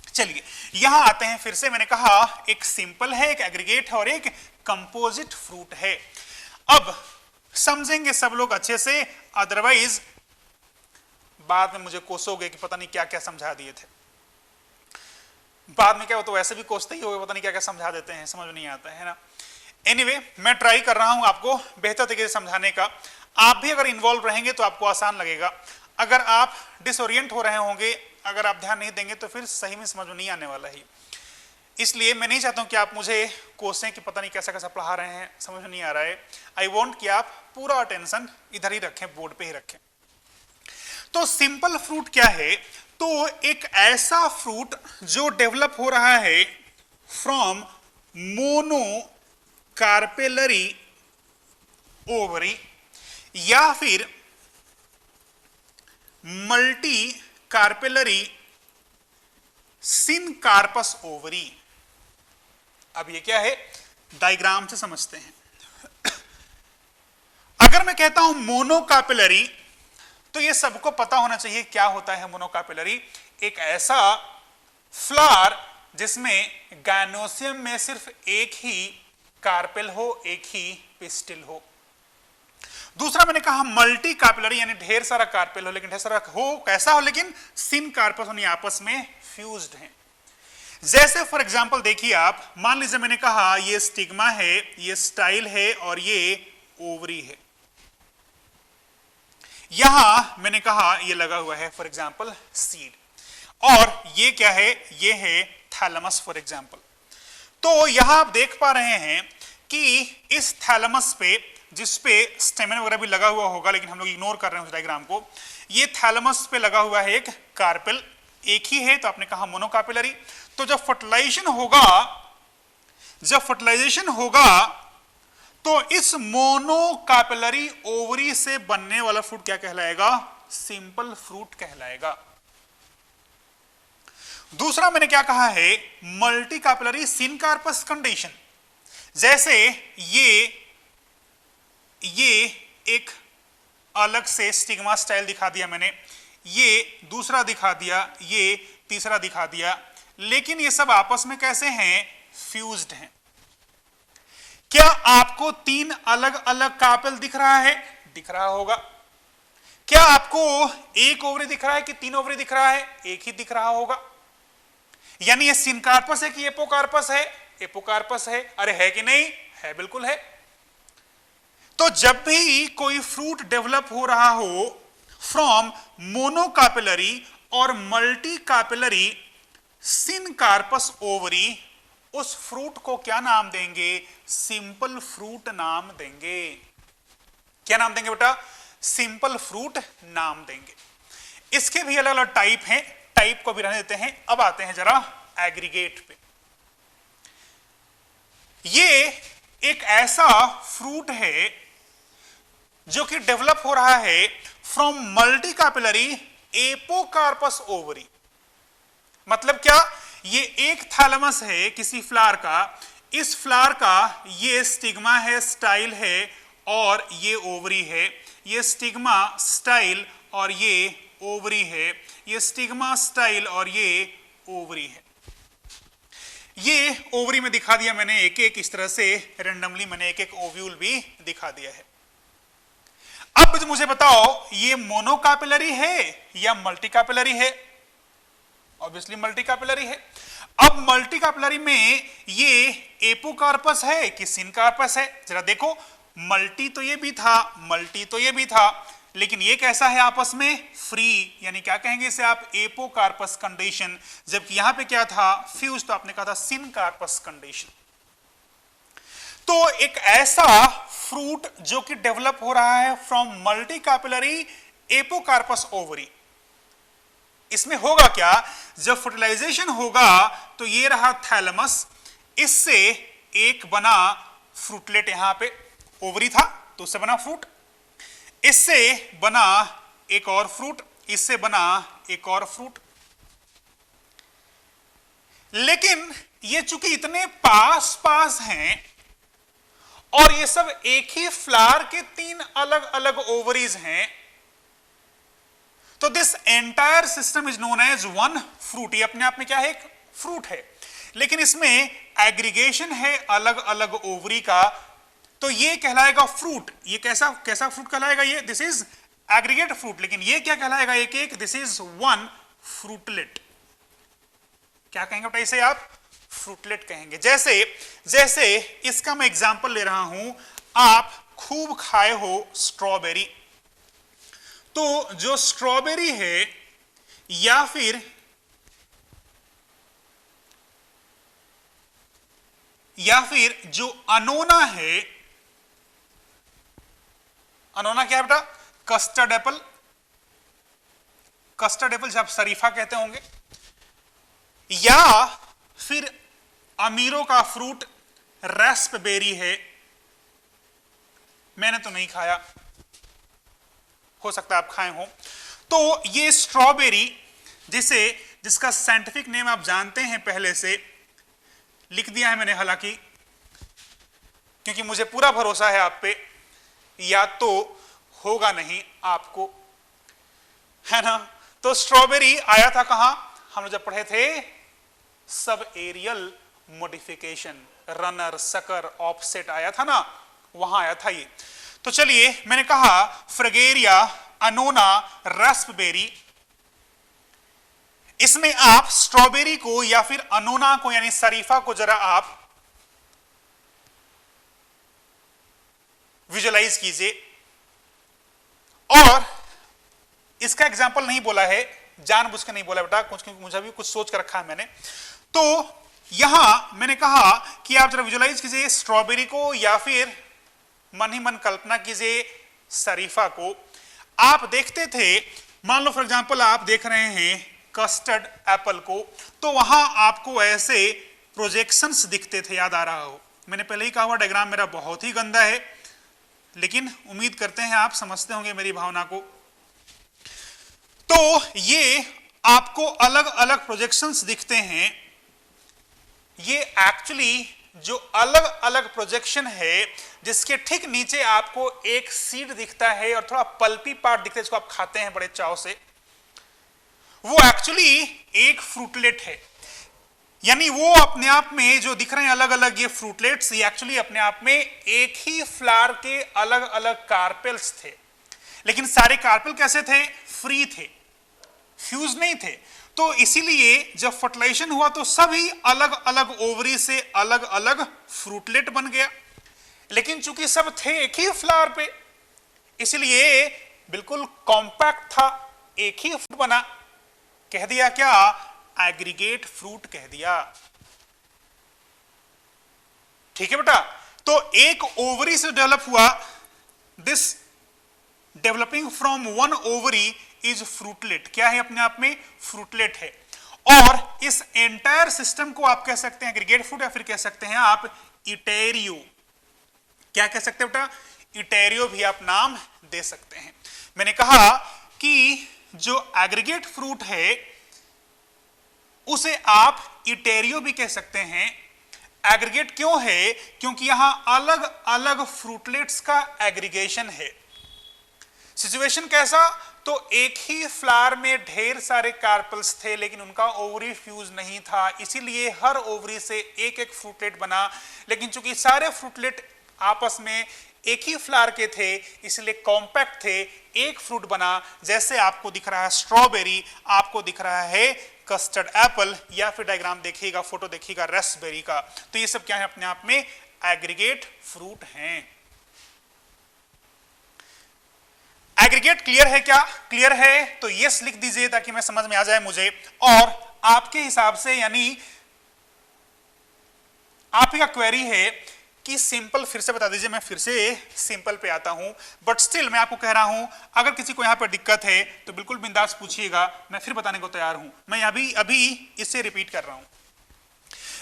चलिए यहां आते हैं फिर से। मैंने कहा एक सिंपल है, एक एग्रीगेट है और एक कंपोजिट फ्रूट है। अब समझेंगे सब लोग अच्छे से, अदरवाइज बाद में मुझे कोसोगे कि पता नहीं क्या क्या समझा दिए थे। बाद में क्या हो, तो वैसे भी कोसते ही हो, पता नहीं क्या क्या समझा देते हैं, समझ नहीं आता है ना। एनीवे, मैं ट्राई कर रहा हूं आपको बेहतर तरीके से समझाने का। आप भी अगर इन्वॉल्व रहेंगे तो आपको आसान लगेगा। अगर आप डिसोरिएंट हो रहे होंगे, अगर आप ध्यान नहीं देंगे तो फिर सही में समझ में नहीं आने वाला ही। इसलिए मैं नहीं चाहता हूं कि आप मुझे कोसें कि पता नहीं कैसा कैसा पढ़ा रहे हैं, समझ में नहीं आ रहा है। आई वॉन्ट कि आप पूरा अटेंशन इधर ही रखें, बोर्ड पे ही रखें। तो सिंपल फ्रूट क्या है? तो एक ऐसा फ्रूट जो डेवलप हो रहा है फ्रॉम मोनो कार्पेलरी ओवरी या फिर मल्टी कार्पेलरी सिनकार्पस ओवरी। अब ये क्या है, डायग्राम से समझते हैं। अगर मैं कहता हूं मोनोकार्पेलरी, तो ये सबको पता होना चाहिए क्या होता है मोनोकार्पेलरी। एक ऐसा फ्लावर जिसमें गायनोसियम में सिर्फ एक ही कार्पेल हो, एक ही पिस्टिल हो। दूसरा मैंने कहा मल्टी कार्पेलरी, यानी ढेर सारा कार्पेल हो, लेकिन ढेर सारा हो कैसा हो, लेकिन सिन कार्पस यानी आपस में फ्यूज्ड हैं। जैसे फॉर एग्जांपल देखिए आप, मान लीजिए मैंने कहा ये स्टिग्मा है, ये स्टाइल है और ये ओवरी है। यहां मैंने कहा ये लगा हुआ है फॉर एग्जांपल सीड, और ये क्या है, ये है थैलेमस फॉर एग्जांपल। तो यहां आप देख पा रहे हैं कि इस थैलेमस पे, जिस पे स्टेमन वगैरह भी लगा हुआ होगा, लेकिन हम लोग इग्नोर कर रहे हैं उस डायग्राम को, ये थैलेमस पे लगा हुआ है एक कार्पेल, एक ही है, तो आपने कहा मोनोकार्पेलरी। तो जब फर्टिलाइजेशन होगा तो इस मोनोकापिलरी ओवरी से बनने वाला फ्रूट क्या कहलाएगा? सिंपल फ्रूट कहलाएगा। दूसरा मैंने क्या कहा है? Multi carpellary syncarpous condition. जैसे ये एक अलग से स्टिग्मा स्टाइल दिखा दिया मैंने, ये दूसरा दिखा दिया, ये तीसरा दिखा दिया, लेकिन ये सब आपस में कैसे हैं? फ्यूज्ड हैं। क्या आपको 3 अलग अलग कार्पेल दिख रहा है? दिख रहा होगा। क्या आपको एक ओवरी दिख रहा है कि 3 ओवरी दिख रहा है? एक ही दिख रहा होगा। यानी ये सिनकार्पस है कि एपोकार्पस है? एपोकार्पस है। अरे है कि नहीं? है, बिल्कुल है। तो जब भी कोई फ्रूट डेवलप हो रहा हो फ्रॉम मोनोकापिलरी और मल्टी कैपिलरी सिनकार्पस ओवरी, उस फ्रूट को क्या नाम देंगे? सिंपल फ्रूट नाम देंगे। क्या नाम देंगे बेटा? सिंपल फ्रूट नाम देंगे। इसके भी अलग अलग टाइप हैं, टाइप को भी रहने देते हैं। अब आते हैं जरा एग्रीगेट पे। ये एक ऐसा फ्रूट है जो कि डेवलप हो रहा है from multi capillary apocarpous ovary. मतलब क्या? ये एक थैलेमस है किसी फ्लावर का, इस फ्लावर का ये स्टिग्मा है, स्टाइल है, और ये ओवरी है। ये स्टिग्मा, स्टाइल और ये ओवरी है। ये स्टिग्मा, स्टाइल और ये ओवरी है। ये ओवरी में दिखा दिया मैंने एक एक, इस तरह से रेंडमली मैंने एक एक ओव्यूल भी दिखा दिया है। अब मुझे बताओ ये मोनोकापिलरी है या मल्टी कैपिलरी है? ऑब्वियसली मल्टी कैपिलरी है। अब मल्टी कैपिलरी में ये एपोकार्पस है कि सिनकार्पस है? जरा देखो, मल्टी तो ये भी था, मल्टी तो ये भी था, लेकिन ये कैसा है आपस में? फ्री। यानी क्या कहेंगे इसे आप? Apocarpous condition. जबकि यहां पे क्या था? फ्यूज। तो आपने कहा था सिनकार्पस कंडीशन। तो एक ऐसा फ्रूट जो कि डेवलप हो रहा है from multi capillary apocarpous ovary, इसमें होगा क्या? जब फर्टिलाइजेशन होगा तो ये रहा थैलेमस, इससे एक बना फ्रूटलेट। यहां पे ओवरी था तो उससे बना फ्रूट, इससे बना एक और फ्रूट, इससे बना एक और फ्रूट। लेकिन ये चूंकि इतने पास पास हैं और ये सब एक ही फ्लावर के 3 अलग अलग ओवरीज हैं, तो this entire system is known as one fruit. ये अपने आप में क्या है? एक फ्रूट है। लेकिन इसमें एग्रीगेशन है अलग अलग ओवरी का, तो ये कहलाएगा फ्रूट। ये कैसा कैसा फ्रूट कहलाएगा? ये दिस इज एग्रीगेट फ्रूट। लेकिन ये क्या कहलाएगा? एक एक, दिस इज वन फ्रूटलेट। क्या कहेंगे बेटा इसे आप? फ्रूटलेट कहेंगे। जैसे जैसे इसका मैं एग्जांपल ले रहा हूं, आप खूब खाए हो स्ट्रॉबेरी, तो जो स्ट्रॉबेरी है या फिर जो अनोना है, अनोना क्या है बेटा? Custard Apple. कस्टर्ड एप्पल जब शरीफा कहते होंगे, या फिर अमीरों का फ्रूट रास्पबेरी है। मैंने तो नहीं खाया, हो सकता है आप खाए हो। तो ये स्ट्रॉबेरी, जिसका साइंटिफिक नेम आप जानते हैं पहले से, लिख दिया है मैंने हालांकि, क्योंकि मुझे पूरा भरोसा है आप पे, या तो होगा नहीं आपको, है ना। तो स्ट्रॉबेरी आया था कहां? हम लोग जब पढ़े थे सब aerial modification, runner, sucker, offset आया था ना, वहां आया था ये। तो चलिए, मैंने कहा फ्रगेरिया, अनोना, रास्पबेरी, इसमें आप स्ट्रॉबेरी को या फिर अनोना को यानी शरीफा को जरा आप विजुअलाइज कीजिए। और इसका एग्जाम्पल नहीं बोला है, जानबूझ के नहीं बोला बेटा, क्योंकि मुझे भी कुछ सोच कर रखा है मैंने। तो यहां मैंने कहा कि आप जरा विजुअलाइज कीजिए स्ट्रॉबेरी को, या फिर मन ही मन कल्पना कीजिए शरीफा को। आप देखते थे, मान लो फॉर एग्जांपल आप देख रहे हैं कस्टर्ड एप्पल को, तो वहां आपको ऐसे प्रोजेक्शंस दिखते थे, याद आ रहा हो, मैंने पहले ही कहा हुआ डायग्राम मेरा बहुत ही गंदा है, लेकिन उम्मीद करते हैं आप समझते होंगे मेरी भावना को। तो ये आपको अलग अलग प्रोजेक्शंस दिखते हैं। ये एक्चुअली जो अलग अलग प्रोजेक्शन है, जिसके ठीक नीचे आपको एक सीड दिखता है और थोड़ा पल्पी पार्ट दिखता है जिसको आप खाते हैं बड़े चाव से, वो एक्चुअली एक फ्रूटलेट है। यानी वो अपने आप में जो दिख रहे हैं अलग अलग ये फ्रूटलेट्स, ये एक्चुअली अपने आप में एक ही फ्लावर के अलग अलग कार्पेल्स थे। लेकिन सारे कार्पेल कैसे थे? फ्री थे, फ्यूज नहीं थे। तो इसीलिए जब फर्टिलाइजेशन हुआ तो सभी अलग अलग ओवरी से अलग अलग फ्रूटलेट बन गया। लेकिन चूंकि सब थे एक ही फ्लावर पे, इसलिए बिल्कुल कॉम्पैक्ट था, एक ही फ्रूट बना। कह दिया क्या? एग्रीगेट फ्रूट कह दिया। ठीक है बेटा। तो एक ओवरी से डेवलप हुआ, this developing from one ovary is fruitlet. क्या है? अपने आप में फ्रूटलेट है। और इस एंटायर सिस्टम को आप कह सकते हैं एग्रीगेट फ्रूट, या फिर कह सकते हैं आप इटेरियो। क्या कह सकते हैं बेटा? इटेरियो भी आप नाम दे सकते हैं। मैंने कहा कि जो एग्रीगेट फ्रूट है उसे आप इटेरियो भी कह सकते हैं। एग्रीगेट क्यों है? क्योंकि यहां अलग अलग फ्रूटलेट्स का एग्रीगेशन है। सिचुएशन कैसा? तो एक ही फ्लावर में ढेर सारे कार्पल्स थे, लेकिन उनका ओवरी फ्यूज नहीं था, इसीलिए हर ओवरी से एक एक फ्रूटलेट बना। लेकिन चूंकि सारे फ्रूटलेट आपस में एक ही फ्लावर के थे, इसलिए कॉम्पैक्ट थे, एक फ्रूट बना। जैसे आपको दिख रहा है स्ट्रॉबेरी, आपको दिख रहा है कस्टर्ड एप्पल, या फिर डायग्राम देखिएगा, फोटो देखिएगा रास्पबेरी का। तो ये सब क्या है? अपने आप में एग्रीगेट फ्रूट हैं। एग्रीगेट क्लियर है क्या? क्लियर है तो यस लिख दीजिए ताकि मैं समझ में आ जाए मुझे। और आपके हिसाब से, यानी आप का क्वेरी है कि सिंपल फिर से बता दीजिए। मैं फिर से सिंपल पे आता हूं, बट स्टिल मैं आपको कह रहा हूं अगर किसी को यहां पर दिक्कत है तो बिल्कुल बिंदास पूछिएगा, मैं फिर बताने को तैयार हूं। मैं अभी इसे रिपीट कर रहा हूं।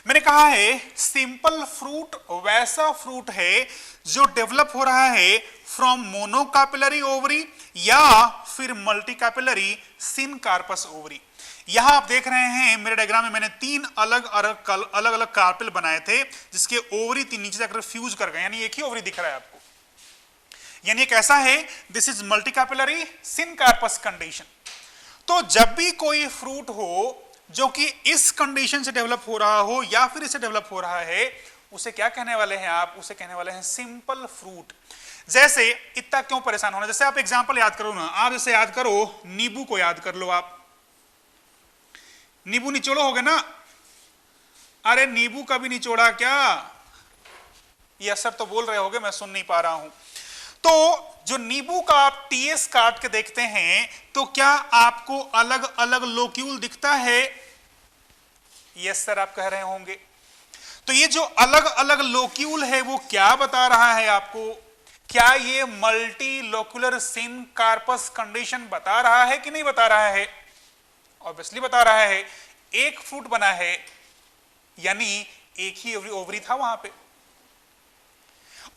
मैंने कहा है सिंपल फ्रूट वैसा फ्रूट है जो डेवलप हो रहा है फ्रॉम मोनोकापिलरी ओवरी या फिर मल्टीकापिलरी सिनकार्पस ओवरी। यहां आप देख रहे हैं मेरे डायग्राम में मैंने तीन अलग अलग कार्पेल बनाए थे, जिसके ओवरी तीन नीचे जाकर फ्यूज कर गए, यानी एक ही ओवरी दिख रहा है आपको। यानी कैसा है? This is multicarpellary syncarpous condition. तो जब भी कोई फ्रूट हो जो कि इस कंडीशन से डेवलप हो रहा हो या फिर इसे डेवलप हो रहा है, उसे क्या कहने वाले हैं आप? उसे कहने वाले हैं सिंपल फ्रूट। जैसे इतना क्यों परेशान होना? जैसे आप एग्जांपल याद करो ना, आप जैसे याद करो नींबू को याद कर लो। आप नींबू निचोड़ोगे ना? अरे नींबू कभी निचोड़ा क्या? ये असर तो बोल रहे होगे, मैं सुन नहीं पा रहा हूं। तो जो नींबू का आप टीएस काट के देखते हैं तो क्या आपको अलग अलग लोक्यूल दिखता है? यस सर आप कह रहे होंगे। तो ये जो अलग अलग लोक्यूल है वो क्या बता रहा है आपको? क्या ये मल्टी लोक्यूलर सिनकार्पस कंडीशन बता रहा है कि नहीं बता रहा है? ऑब्वियसली बता रहा है। एक फ्रूट बना है, यानी एक ही ओवरी था वहां पे।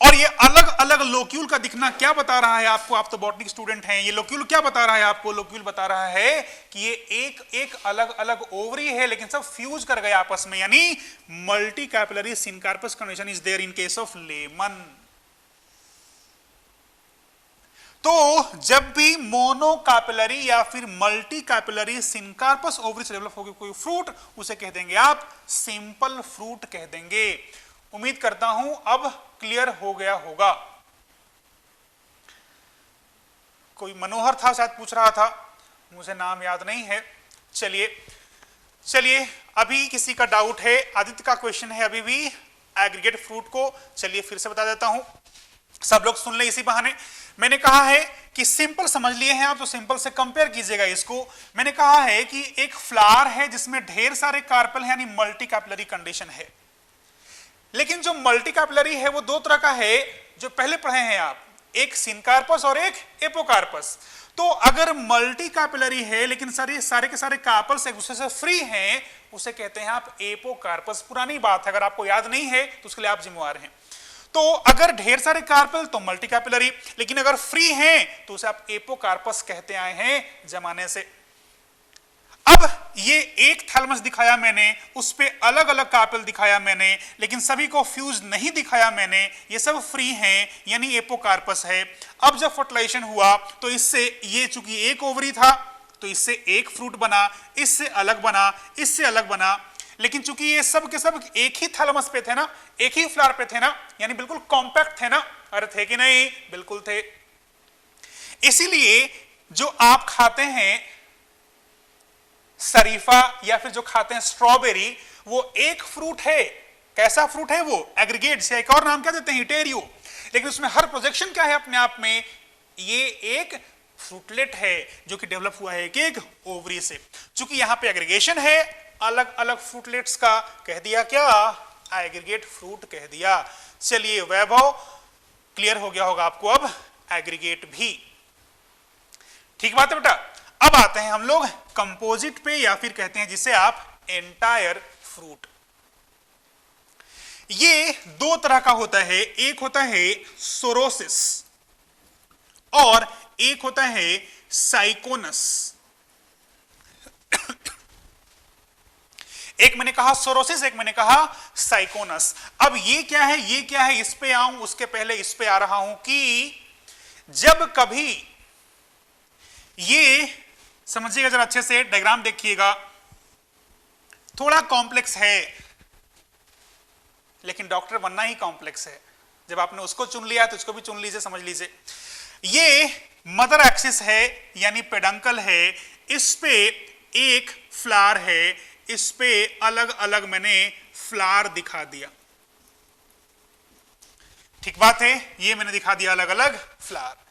और ये अलग अलग लोक्यूल का दिखना क्या बता रहा है आपको? आप तो बॉटनी स्टूडेंट हैं। ये लोक्यूल क्या बता रहा है आपको? लोक्यूल बता रहा है कि ये एक एक अलग अलग ओवरी है, लेकिन सब फ्यूज कर गए आपस में, यानी multi carpellary syncarpous condition is there in case of lemon. तो जब भी मोनोकापिलरी या फिर मल्टी कैपिलरी सिनकार्पस ओवरी से डेवलप होगी कोई फ्रूट, उसे कह देंगे आप सिंपल फ्रूट कह देंगे। उम्मीद करता हूं अब क्लियर हो गया होगा। कोई मनोहर था शायद पूछ रहा था, मुझे नाम याद नहीं है। चलिए अभी किसी का डाउट है? आदित्य का क्वेश्चन है अभी भी एग्रीगेट फ्रूट को। चलिए फिर से बता देता हूं, सब लोग सुन ले इसी बहाने। मैंने कहा है कि सिंपल समझ लिए हैं आप, तो सिंपल से कंपेयर कीजिएगा इसको। मैंने कहा है कि एक फ्लावर है जिसमें ढेर सारे कार्पल हैं, यानी मल्टी कैपिलरी कंडीशन है। लेकिन जो मल्टी कैपिलरी है वो दो तरह का है, जो पहले पढ़े हैं आप, एक सिनकार्पस और एक एपोकार्पस। तो अगर मल्टी कैपिलरी है लेकिन सारे सारे के सारे कार्पल्स एक दूसरे से फ्री हैं, उसे कहते हैं आप एपोकार्पस। पुरानी बात है, अगर आपको याद नहीं है तो उसके लिए आप जिम्मेवार हैं। तो अगर ढेर सारे कार्पल तो मल्टी कैपिलरी, लेकिन अगर फ्री हैं तो उसे आप एपोकार्पस कहते आए हैं जमाने से। अब ये एक थैलमस दिखाया मैंने, उस पे अलग अलग कार्पेल दिखाया मैंने, लेकिन सभी को फ्यूज नहीं दिखाया मैंने, ये सब फ्री हैं यानी एपोकार्पस है। अब जब फर्टिलाइजेशन हुआ तो इससे ये चूंकि एक ओवरी था तो इससे एक फ्रूट बना, इससे अलग बना, इससे अलग बना, लेकिन चूंकि ये सब के सब एक ही थैलमस पे थे ना, एक ही फ्लावर पे थे ना, यानी बिल्कुल कॉम्पैक्ट थे ना, अरे थे कि नहीं, बिल्कुल थे। इसीलिए जो आप खाते हैं शरीफा या फिर जो खाते हैं स्ट्रॉबेरी, वो एक फ्रूट है। कैसा फ्रूट है वो? एग्रीगेट, से एक और नाम क्या देते हैं, हिटेरियो, लेकिन उसमें हर प्रोजेक्शन क्या है अपने आप में, ये एक फ्रूटलेट है जो कि डेवलप हुआ है एक एक ओवरी से। चूंकि यहां पे एग्रीगेशन है अलग अलग फ्रूटलेट्स का, कह दिया क्या, एग्रीगेट फ्रूट कह दिया। चलिए वैभव, क्लियर हो गया होगा आपको अब एग्रीगेट भी। ठीक बात है बेटा। अब आते हैं हम लोग कंपोजिट पे, या फिर कहते हैं जिसे आप एंटायर फ्रूट। ये दो तरह का होता है, एक होता है सोरोसिस और एक होता है साइकोनस। एक मैंने कहा सोरोसिस, एक मैंने कहा साइकोनस। अब ये क्या है, ये क्या है, इस पे आऊं उसके पहले इस पे आ रहा हूं कि जब कभी ये समझिएगा जरा अच्छे से, डायग्राम देखिएगा, थोड़ा कॉम्प्लेक्स है लेकिन डॉक्टर बनना ही कॉम्प्लेक्स है। जब आपने उसको चुन लिया तो इसको भी चुन लीजिए, समझ लीजिए। ये मदर एक्सिस है यानी पेडंकल है, इस पे एक फ्लावर है, इस पे अलग अलग मैंने फ्लावर दिखा दिया। ठीक बात है, ये मैंने दिखा दिया अलग अलग फ्लावर।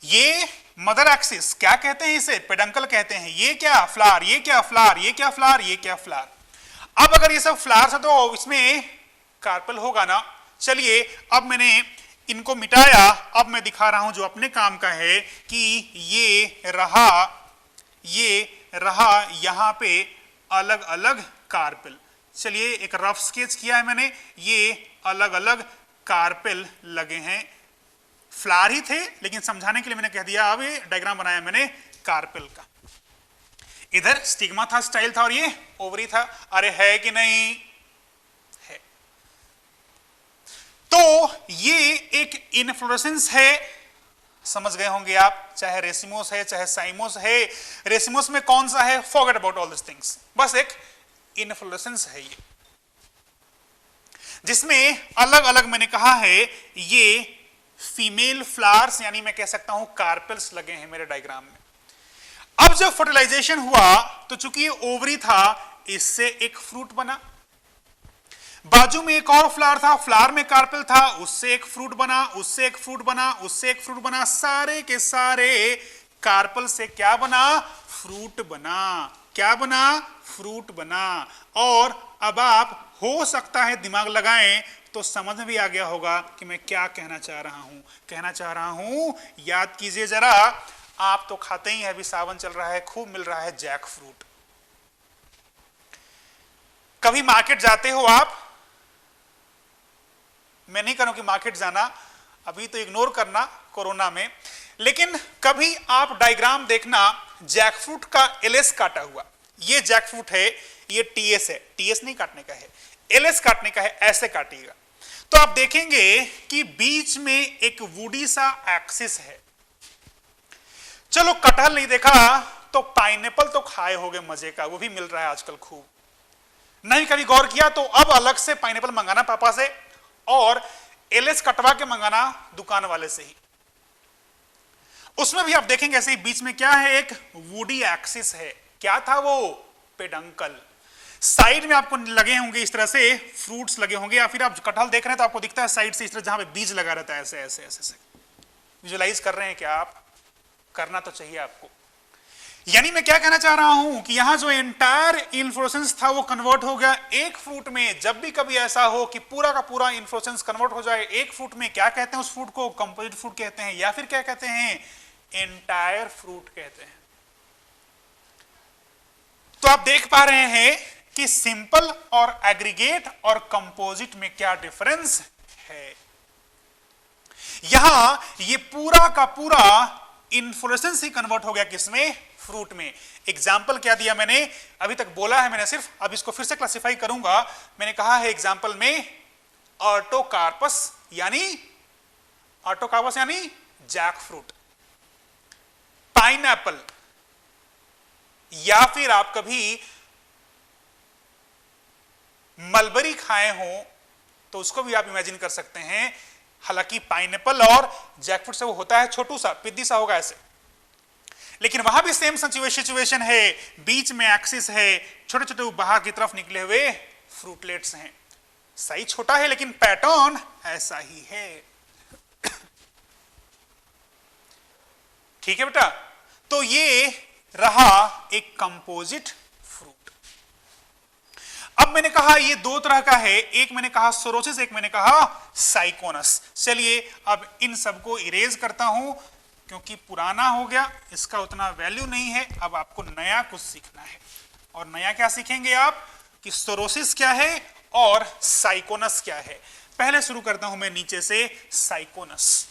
ये मदर एक्सिस क्या कहते हैं, इसे पेडंकल कहते हैं। ये क्या फ्लावर, ये क्या फ्लावर, ये क्या फ्लावर, ये क्या फ्लावर। अब अगर ये सब फ्लावर्स है तो इसमें कार्पल होगा ना। चलिए अब मैंने इनको मिटाया, अब मैं दिखा रहा हूं जो अपने काम का है कि ये रहा यहां पे अलग अलग कार्पेल। चलिए एक रफ स्केच किया है मैंने, ये अलग अलग कार्पेल लगे हैं। फ्लावर ही थे लेकिन समझाने के लिए मैंने कह दिया, अब ये डायग्राम बनाया मैंने कार्पेल का। इधर स्टिग्मा था, स्टाइल था, और ये ओवरी था। अरे है कि नहीं है। तो ये एक इनफ्लोरेसेंस है, समझ गए होंगे आप, चाहे रेसिमोस है चाहे साइमोस है। रेसिमोस में कौन सा है, forget about all this things, बस एक इनफ्लोरेसेंस है ये, जिसमें अलग अलग मैंने कहा है ये फीमेल फ्लावर्स यानी मैं कह सकता हूं कार्पेल्स लगे हैं मेरे डायग्राम में। अब जब फर्टिलाइजेशन हुआ तो चूंकि ये ओवरी था, इससे एक फ्रूट बना, बाजू में एक और फ्लावर था, फ्लावर में कार्पेल था, उससे एक फ्रूट बना, उससे एक फ्रूट बना, उससे एक फ्रूट बना, सारे के सारे कार्पेल से क्या बना, फ्रूट बना। क्या बना, फ्रूट बना। और अब आप हो सकता है दिमाग लगाएं तो समझ में भी आ गया होगा कि मैं क्या कहना चाह रहा हूं। कहना चाह रहा हूं, याद कीजिए जरा, आप तो खाते ही हैं, अभी सावन चल रहा है, खूब मिल रहा है जैक फ्रूट। कभी मार्केट जाते हो आप, मैं नहीं करूं कि मार्केट जाना, अभी तो इग्नोर करना कोरोना में, लेकिन कभी आप डायग्राम देखना जैक फ्रूट का एलएस काटा हुआ, ये जैक फ्रूट है, ये टीएस है, टीएस नहीं काटने का है, एलएस काटने का है, ऐसे काटिएगा तो आप देखेंगे कि बीच में एक वुडी सा एक्सिस है। चलो कटहल नहीं देखा तो पाइनएप्पल तो खाए होगे मजे का, वो भी मिल रहा है आजकल खूब। नहीं कभी गौर किया तो अब अलग से पाइनएप्पल मंगाना पापा से और एलएस कटवा के मंगाना दुकान वाले से ही। उसमें भी आप देखेंगे ऐसे ही बीच में क्या है, एक वुडी एक्सिस है। क्या था वो, पेडंकल। साइड में आपको लगे होंगे इस तरह से फ्रूट्स लगे होंगे, या फिर आप कटहल देख रहे हैं तो आपको दिखता है साइड से इस तरह जहां पे बीज लगा रहता है, ऐसे ऐसे ऐसे ऐसे। विजुअलाइज कर रहे हैं क्या आप, करना तो चाहिए आपको। यानी मैं क्या कहना चाह रहा हूं कि यहां जो एंटायर इन्फ्लोरेसेंस था वो कन्वर्ट हो गया एक फ्रूट में। जब भी कभी ऐसा हो कि पूरा का पूरा इन्फ्लोरेसेंस कन्वर्ट हो जाए एक फ्रूट में, क्या कहते हैं उस फ्रूट को? कंपोजिट फ्रूट कहते हैं, या फिर क्या कहते हैं? एंटायर फ्रूट कहते हैं। तो आप देख पा रहे हैं कि सिंपल और एग्रीगेट और कंपोजिट में क्या डिफरेंस है। यहां ये पूरा का पूरा इन्फ्लोरेसेंस ही कन्वर्ट हो गया किसमें? फ्रूट में। एग्जाम्पल क्या दिया मैंने? अभी तक बोला है मैंने सिर्फ, अब इसको फिर से क्लासिफाई करूंगा। मैंने कहा है एग्जाम्पल में ऑटोकार्पस यानी जैक फ्रूट, पाइनएप्पल, या फिर आप कभी मलबरी खाए हो तो उसको भी आप इमेजिन कर सकते हैं। हालांकि पाइनएप्पल और जैकफ्रूट से वो होता है छोटू सा, पिद्दी सा होगा ऐसे, लेकिन वहां भी सेम सिचुएशन है। बीच में एक्सिस है, छोटे छोटे बाहर की तरफ निकले हुए फ्रूटलेट्स हैं। साइज छोटा है लेकिन पैटर्न ऐसा ही है। ठीक है बेटा, तो ये रहा एक कंपोजिट फ्रूट। अब मैंने कहा ये दो तरह का है, एक मैंने कहा सोरोसिस, एक मैंने कहा साइकोनस। चलिए अब इन सबको इरेज करता हूं क्योंकि पुराना हो गया, इसका उतना वैल्यू नहीं है। अब आपको नया कुछ सीखना है, और नया क्या सीखेंगे आप कि सोरोसिस क्या है और साइकोनस क्या है। पहले शुरू करता हूं मैं नीचे से, साइकोनस।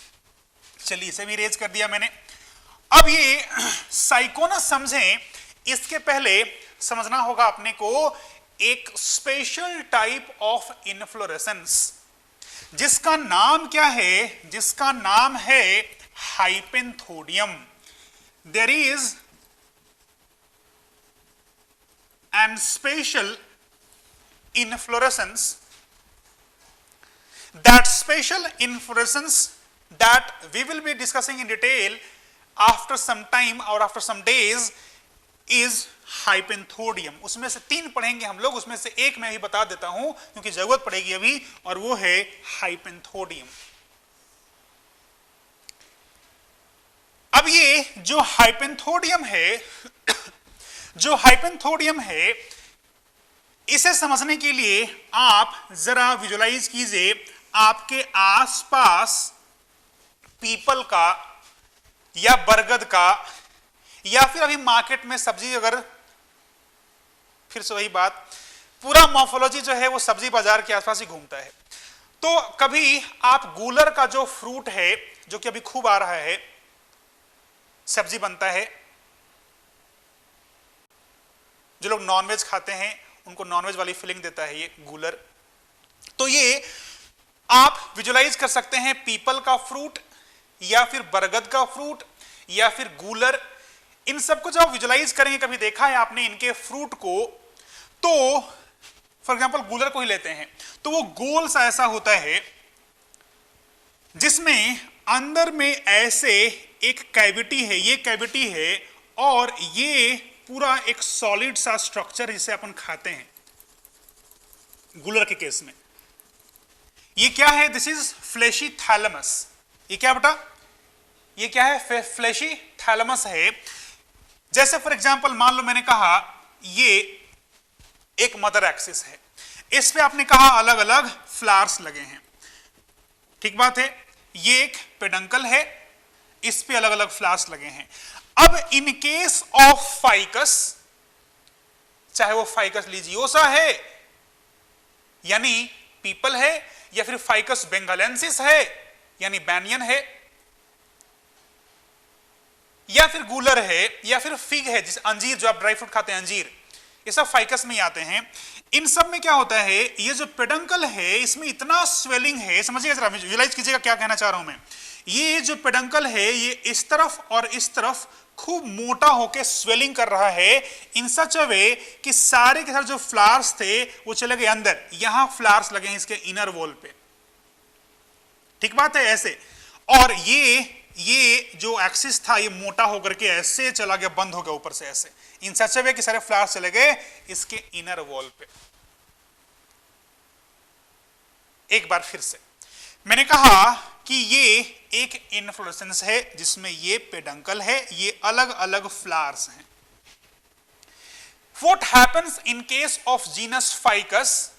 चलिए इसे भी इरेज कर दिया मैंने। अब ये साइकोनस समझें, इसके पहले समझना होगा अपने को एक स्पेशल टाइप ऑफ इन्फ्लोरेसेंस, जिसका नाम क्या है? जिसका नाम है hypanthodium. There is an special inflorescence, that special inflorescence that we will be discussing in detail after some time or after some days is hypenthodium। उसमें से 3 पढ़ेंगे हम लोग, उसमें से एक मैं भी बता देता हूं क्योंकि जरूरत पड़ेगी अभी, और वो है हाइपेंथोडियम। अब ये जो हाइपेंथोडियम है, इसे समझने के लिए आप जरा विजुलाइज कीजिए, आपके आसपास पीपल का या बरगद का, या फिर अभी मार्केट में सब्जी, अगर फिर से वही बात, पूरा मॉर्फोलॉजी जो है वो सब्जी बाजार के आसपास ही घूमता है। तो कभी आप गूलर का जो फ्रूट है, जो कि अभी खूब आ रहा है, सब्जी बनता है, जो लोग नॉनवेज खाते हैं उनको नॉनवेज वाली फीलिंग देता है ये गूलर। तो ये आप विजुलाइज कर सकते हैं पीपल का फ्रूट या फिर बरगद का फ्रूट या फिर गूलर। इन सबको जब विजुलाइज करेंगे, कभी देखा है आपने इनके फ्रूट को, तो फॉर एग्जांपल गूलर को ही लेते हैं, तो वो गोल सा ऐसा होता है जिसमें अंदर में ऐसे एक कैविटी है, ये कैविटी है, और ये पूरा एक सॉलिड सा स्ट्रक्चर जिसे अपन खाते हैं गूलर के केस में। ये क्या है? This is fleshy thalamus. ये क्या बेटा? ये क्या है? फ्लेशी थैलेमस है। जैसे फॉर एग्जांपल मान लो मैंने कहा ये एक मदर एक्सिस है, इस पे आपने कहा अलग अलग फ्लावर्स लगे हैं, ठीक बात है। ये एक पेडंकल है, इस पे अलग अलग फ्लावर्स लगे हैं। अब इन केस ऑफ फाइकस, चाहे वो फाइकस लीजियोसा है यानी पीपल है, या फिर फाइकस बेंगालेंसिस है यानी बैनियन है, या फिर गूलर है, या फिर फिग है, जिस अंजीर जो आप ड्राई फ्रूट खाते हैं अंजीर, ये सब फाइकस में ही आते हैं। इन सब में क्या होता है, ये जो पेडंकल है इसमें इतना स्वेलिंग है, समझिएगा जरा, विजुलाइज कीजिएगा क्या कहना चाह रहा हूं मैं। ये जो पेडंकल है ये इस तरफ और इस तरफ खूब मोटा होकर स्वेलिंग कर रहा है इन सच अ वे कि सारे के सारे जो फ्लावर्स थे वो चले गए अंदर, यहां फ्लावर्स लगे हैं इसके इनर वॉल पे, ठीक बात है ऐसे। और ये जो एक्सिस था ये मोटा होकर के ऐसे चला गया, बंद हो गया ऊपर से ऐसे, इन सच अ वे कि सारे फ्लावर्स चले गए इसके इनर वॉल पे। एक बार फिर से मैंने कहा कि ये एक इन्फ्लोरेसेंस है जिसमें ये पेडंकल है, ये अलग अलग फ्लावर्स हैं, what happens in case of genus ficus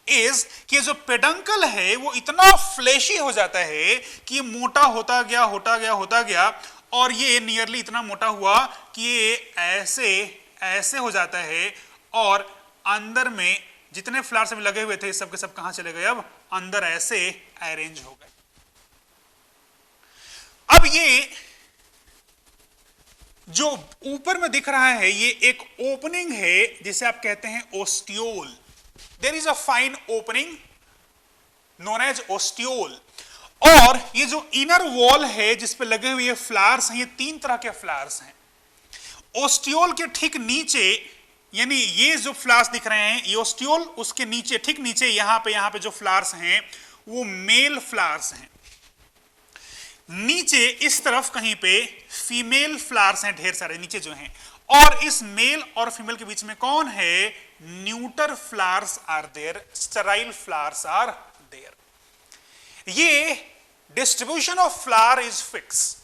is कि जो पेडंकल है वो इतना फ्लैशी हो जाता है कि ये मोटा होता गया और ये नियरली इतना मोटा हुआ कि ये ऐसे हो जाता है और अंदर में जितने फ्लावर्स भी लगे हुए थे सब के सब कहां चले गए, अब अंदर ऐसे अरेंज हो गए। अब ये जो ऊपर में दिख रहा है ये एक ओपनिंग है जिसे आप कहते हैं ostiole. There is a fine opening known as ostiole. और ये जो इनर वॉल है जिस पे लगे हुए फ्लावर्स हैं, ये 3 तरह के फ्लावर्स हैं। ओस्टियोल के ठीक नीचे, यानी ये जो फ्लावर्स दिख रहे हैं ये ओस्टियोल, उसके नीचे ठीक नीचे यहां पे जो फ्लावर्स हैं वो मेल फ्लावर्स हैं। नीचे इस तरफ कहीं पे फीमेल फ्लावर्स हैं, ढेर सारे नीचे जो हैं। और इस मेल और फीमेल के बीच में कौन है, neuter flowers are there, sterile flowers are there. ये distribution of flower is fix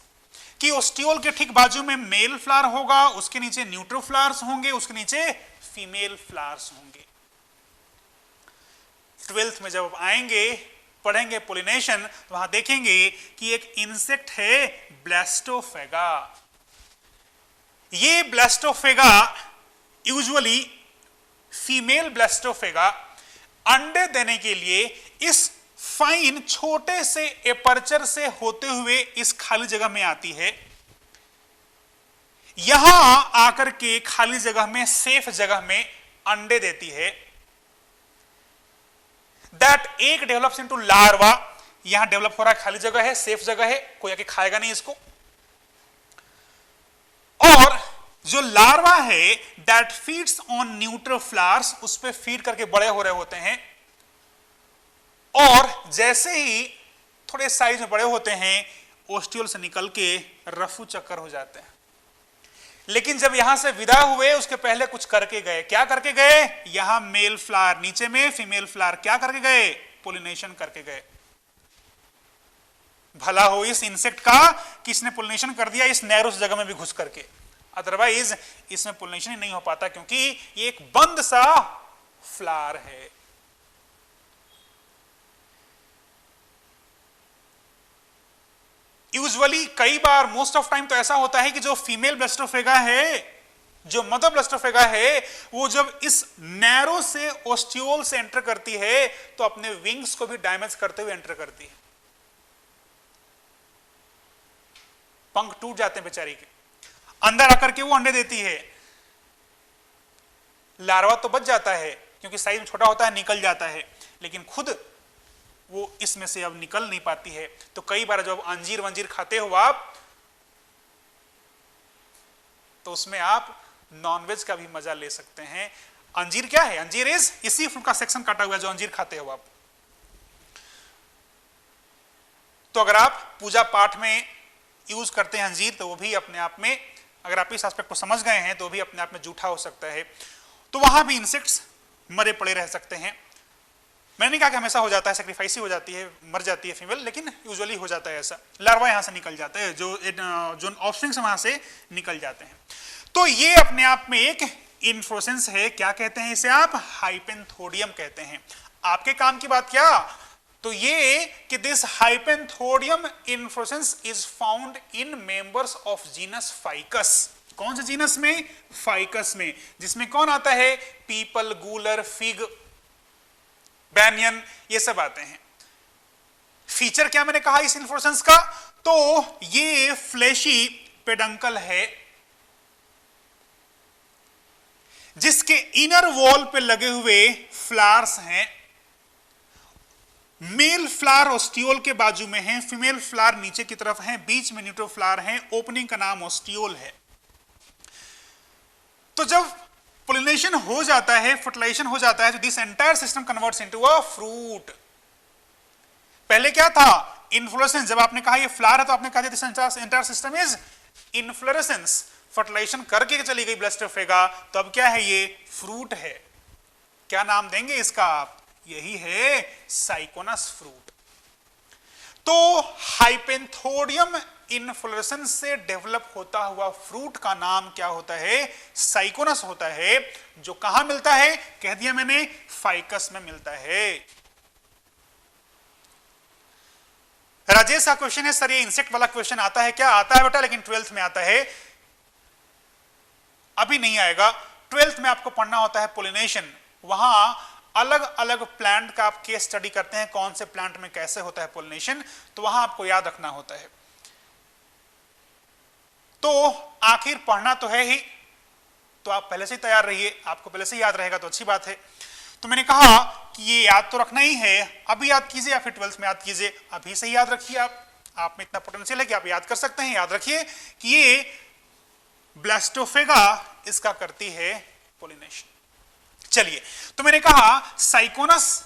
कि ओस्टियोल के ठीक बाजू में मेल फ्लावर होगा, उसके नीचे न्यूट्रो फ्लावर्स होंगे, उसके नीचे फीमेल फ्लावर्स होंगे। 12th में जब आप आएंगे पढ़ेंगे पोलिनेशन तो वहां देखेंगे कि एक इंसेक्ट है ब्लास्टोफेगा। ये ब्लास्टोफेगा यूजुअली फीमेल ब्लास्टोफेगा अंडे देने के लिए इस फाइन छोटे से एपर्चर से होते हुए इस खाली जगह में आती है। यहां आकर के खाली जगह में, सेफ जगह में अंडे देती है। That egg develops into larva. यहां डेवलप हो रहा है, खाली जगह है, सेफ जगह है, कोई आके खाएगा नहीं इसको। और जो लार्वा है दैट फीड्स ऑन न्यूट्रो फ्लावर्स, उस पर फीड करके बड़े हो रहे होते हैं। और जैसे ही थोड़े साइज में बड़े होते हैं ओस्टियोल से निकल के रफू चक्कर हो जाते हैं। लेकिन जब यहां से विदा हुए उसके पहले कुछ करके गए। क्या करके गए, यहां मेल फ्लावर, नीचे में फीमेल फ्लावर, क्या करके गए, पोलिनेशन करके गए। भला हो इस इंसेक्ट का कि इसने पोलिनेशन कर दिया इस नैरो जगह में भी घुस करके, अदरवाइज इसमें पोलिनेशन ही नहीं हो पाता क्योंकि ये एक बंद सा फ्लावर है। यूजुअली कई बार, मोस्ट ऑफ टाइम तो ऐसा होता है कि जो फीमेल ब्लास्टोफेगा है, जो मदर ब्लास्टोफेगा है, वो जब इस नैरो से ओस्टियोल से एंटर करती है तो अपने विंग्स को भी डैमेज करते हुए एंटर करती है। पंख टूट जाते हैं बेचारी के, अंदर आकर के वो अंडे देती है। लार्वा तो बच जाता है क्योंकि साइज में छोटा होता है, निकल जाता है, लेकिन खुद वो इसमें से अब निकल नहीं पाती है। तो कई बार जब अंजीर वंजीर खाते हो आप तो उसमें आप नॉनवेज का भी मजा ले सकते हैं। अंजीर क्या है, अंजीर इज इसी फ्रूट का सेक्शन काटा हुआ है जो अंजीर खाते हो आप। तो अगर आप पूजा पाठ में यूज करते हैं अंजीर तो वो भी अपने आप में, अगर आप इस एस्पेक्ट को समझ गए हैं तो भी अपने आप में जूठा हो सकता है। तो वहां भी इंसेक्ट्स मरे पड़े रह सकते हैं। मैंने नहीं कहा कि हमेशा हो जाता है, सेक्रीफाइस ही हो जाती है, मर जाती है फीमेल, लेकिन यूजुअली हो जाता है ऐसा। लार्वा यहां से निकल जाता है, जो ऑफस्प्रिंग्स वहां से निकल जाते हैं। तो ये अपने आप में एक इन्फ्लोरेसेंस है। क्या कहते हैं इसे आप, हाइपेंथोडियम कहते हैं। आपके काम की बात क्या, तो ये कि this hypanthodium inflorescence is found in members of genus ficus. कौन से जीनस में, फाइकस में, जिसमें कौन आता है, पीपल, गूलर, फिग, बैनियन, ये सब आते हैं। फीचर क्या मैंने कहा इस इन्फ्लोरेसेंस का, तो ये फ्लैशी पेडंकल है जिसके इनर वॉल पे लगे हुए फ्लावर्स हैं। मेल फ्लावर ओस्टियोल के बाजू में है, फीमेल फ्लावर नीचे की तरफ है, बीच में न्यूट्रो फ्लावर है, ओपनिंग का नाम ओस्टियोल है। तो जब पोलिनेशन हो जाता है, फर्टिलाइजेशन हो जाता है, तो this entire system converts into a fruit. पहले क्या था, इन्फ्लोरेसेंस। जब आपने कहा ये फ्लावर है तो आपने कहा this entire system is inflorescence. Fertilisation करके चली गई ब्लास्टोफेगा, तो अब क्या है, ये फ्रूट है। क्या नाम देंगे इसका आप, यही है साइकोनस फ्रूट। तो हाइपेंथोडियम इन्फ्लोरेसेंस से डेवलप होता हुआ फ्रूट का नाम क्या होता है? साइकोनस होता है, जो कहां मिलता है? कह दिया मैंने, फाइकस में मिलता है। राजेश का क्वेश्चन है, सर ये इंसेक्ट वाला क्वेश्चन आता है क्या? आता है बेटा, लेकिन 12th में आता है, अभी नहीं आएगा। 12th में आपको पढ़ना होता है पोलिनेशन, वहां अलग अलग प्लांट का आप केस स्टडी करते हैं, कौन से प्लांट में कैसे होता है पोलिनेशन, तो वहां आपको याद रखना होता है। तो आखिर पढ़ना तो है ही, तो आप पहले से ही तैयार रहिए, आपको पहले से ही याद रहेगा तो अच्छी बात है। तो मैंने कहा कि ये याद तो रखना ही है, अभी याद कीजिए या फिर 12th में याद कीजिए, अभी से याद रखिए। आप में इतना पोटेंशियल है कि आप याद कर सकते हैं। याद रखिए कि ये ब्लास्टोफेगा इसका करती है पोलिनेशन। चलिए, तो मैंने कहा साइकोनस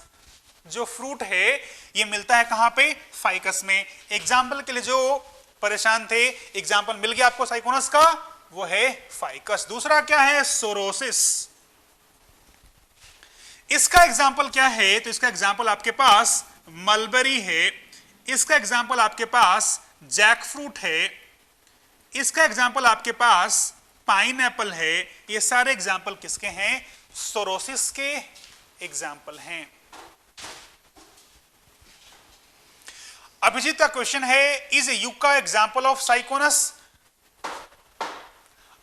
जो फ्रूट है ये मिलता है कहां पे? फाइकस में। एग्जाम्पल के लिए जो परेशान थे, एग्जाम्पल मिल गया आपको साइकोनस का, वो है फाइकस। दूसरा क्या है? सोरोसिस। इसका एग्जाम्पल क्या है? तो इसका एग्जाम्पल आपके पास मलबेरी है, इसका एग्जाम्पल आपके पास जैक फ्रूट है, इसका एग्जाम्पल आपके पास पाइनएप्पल है। ये सारे एग्जाम्पल किसके हैं? सोरोसिस के एग्जाम्पल हैं। अभिजीत का क्वेश्चन है, is yucca example of syconus?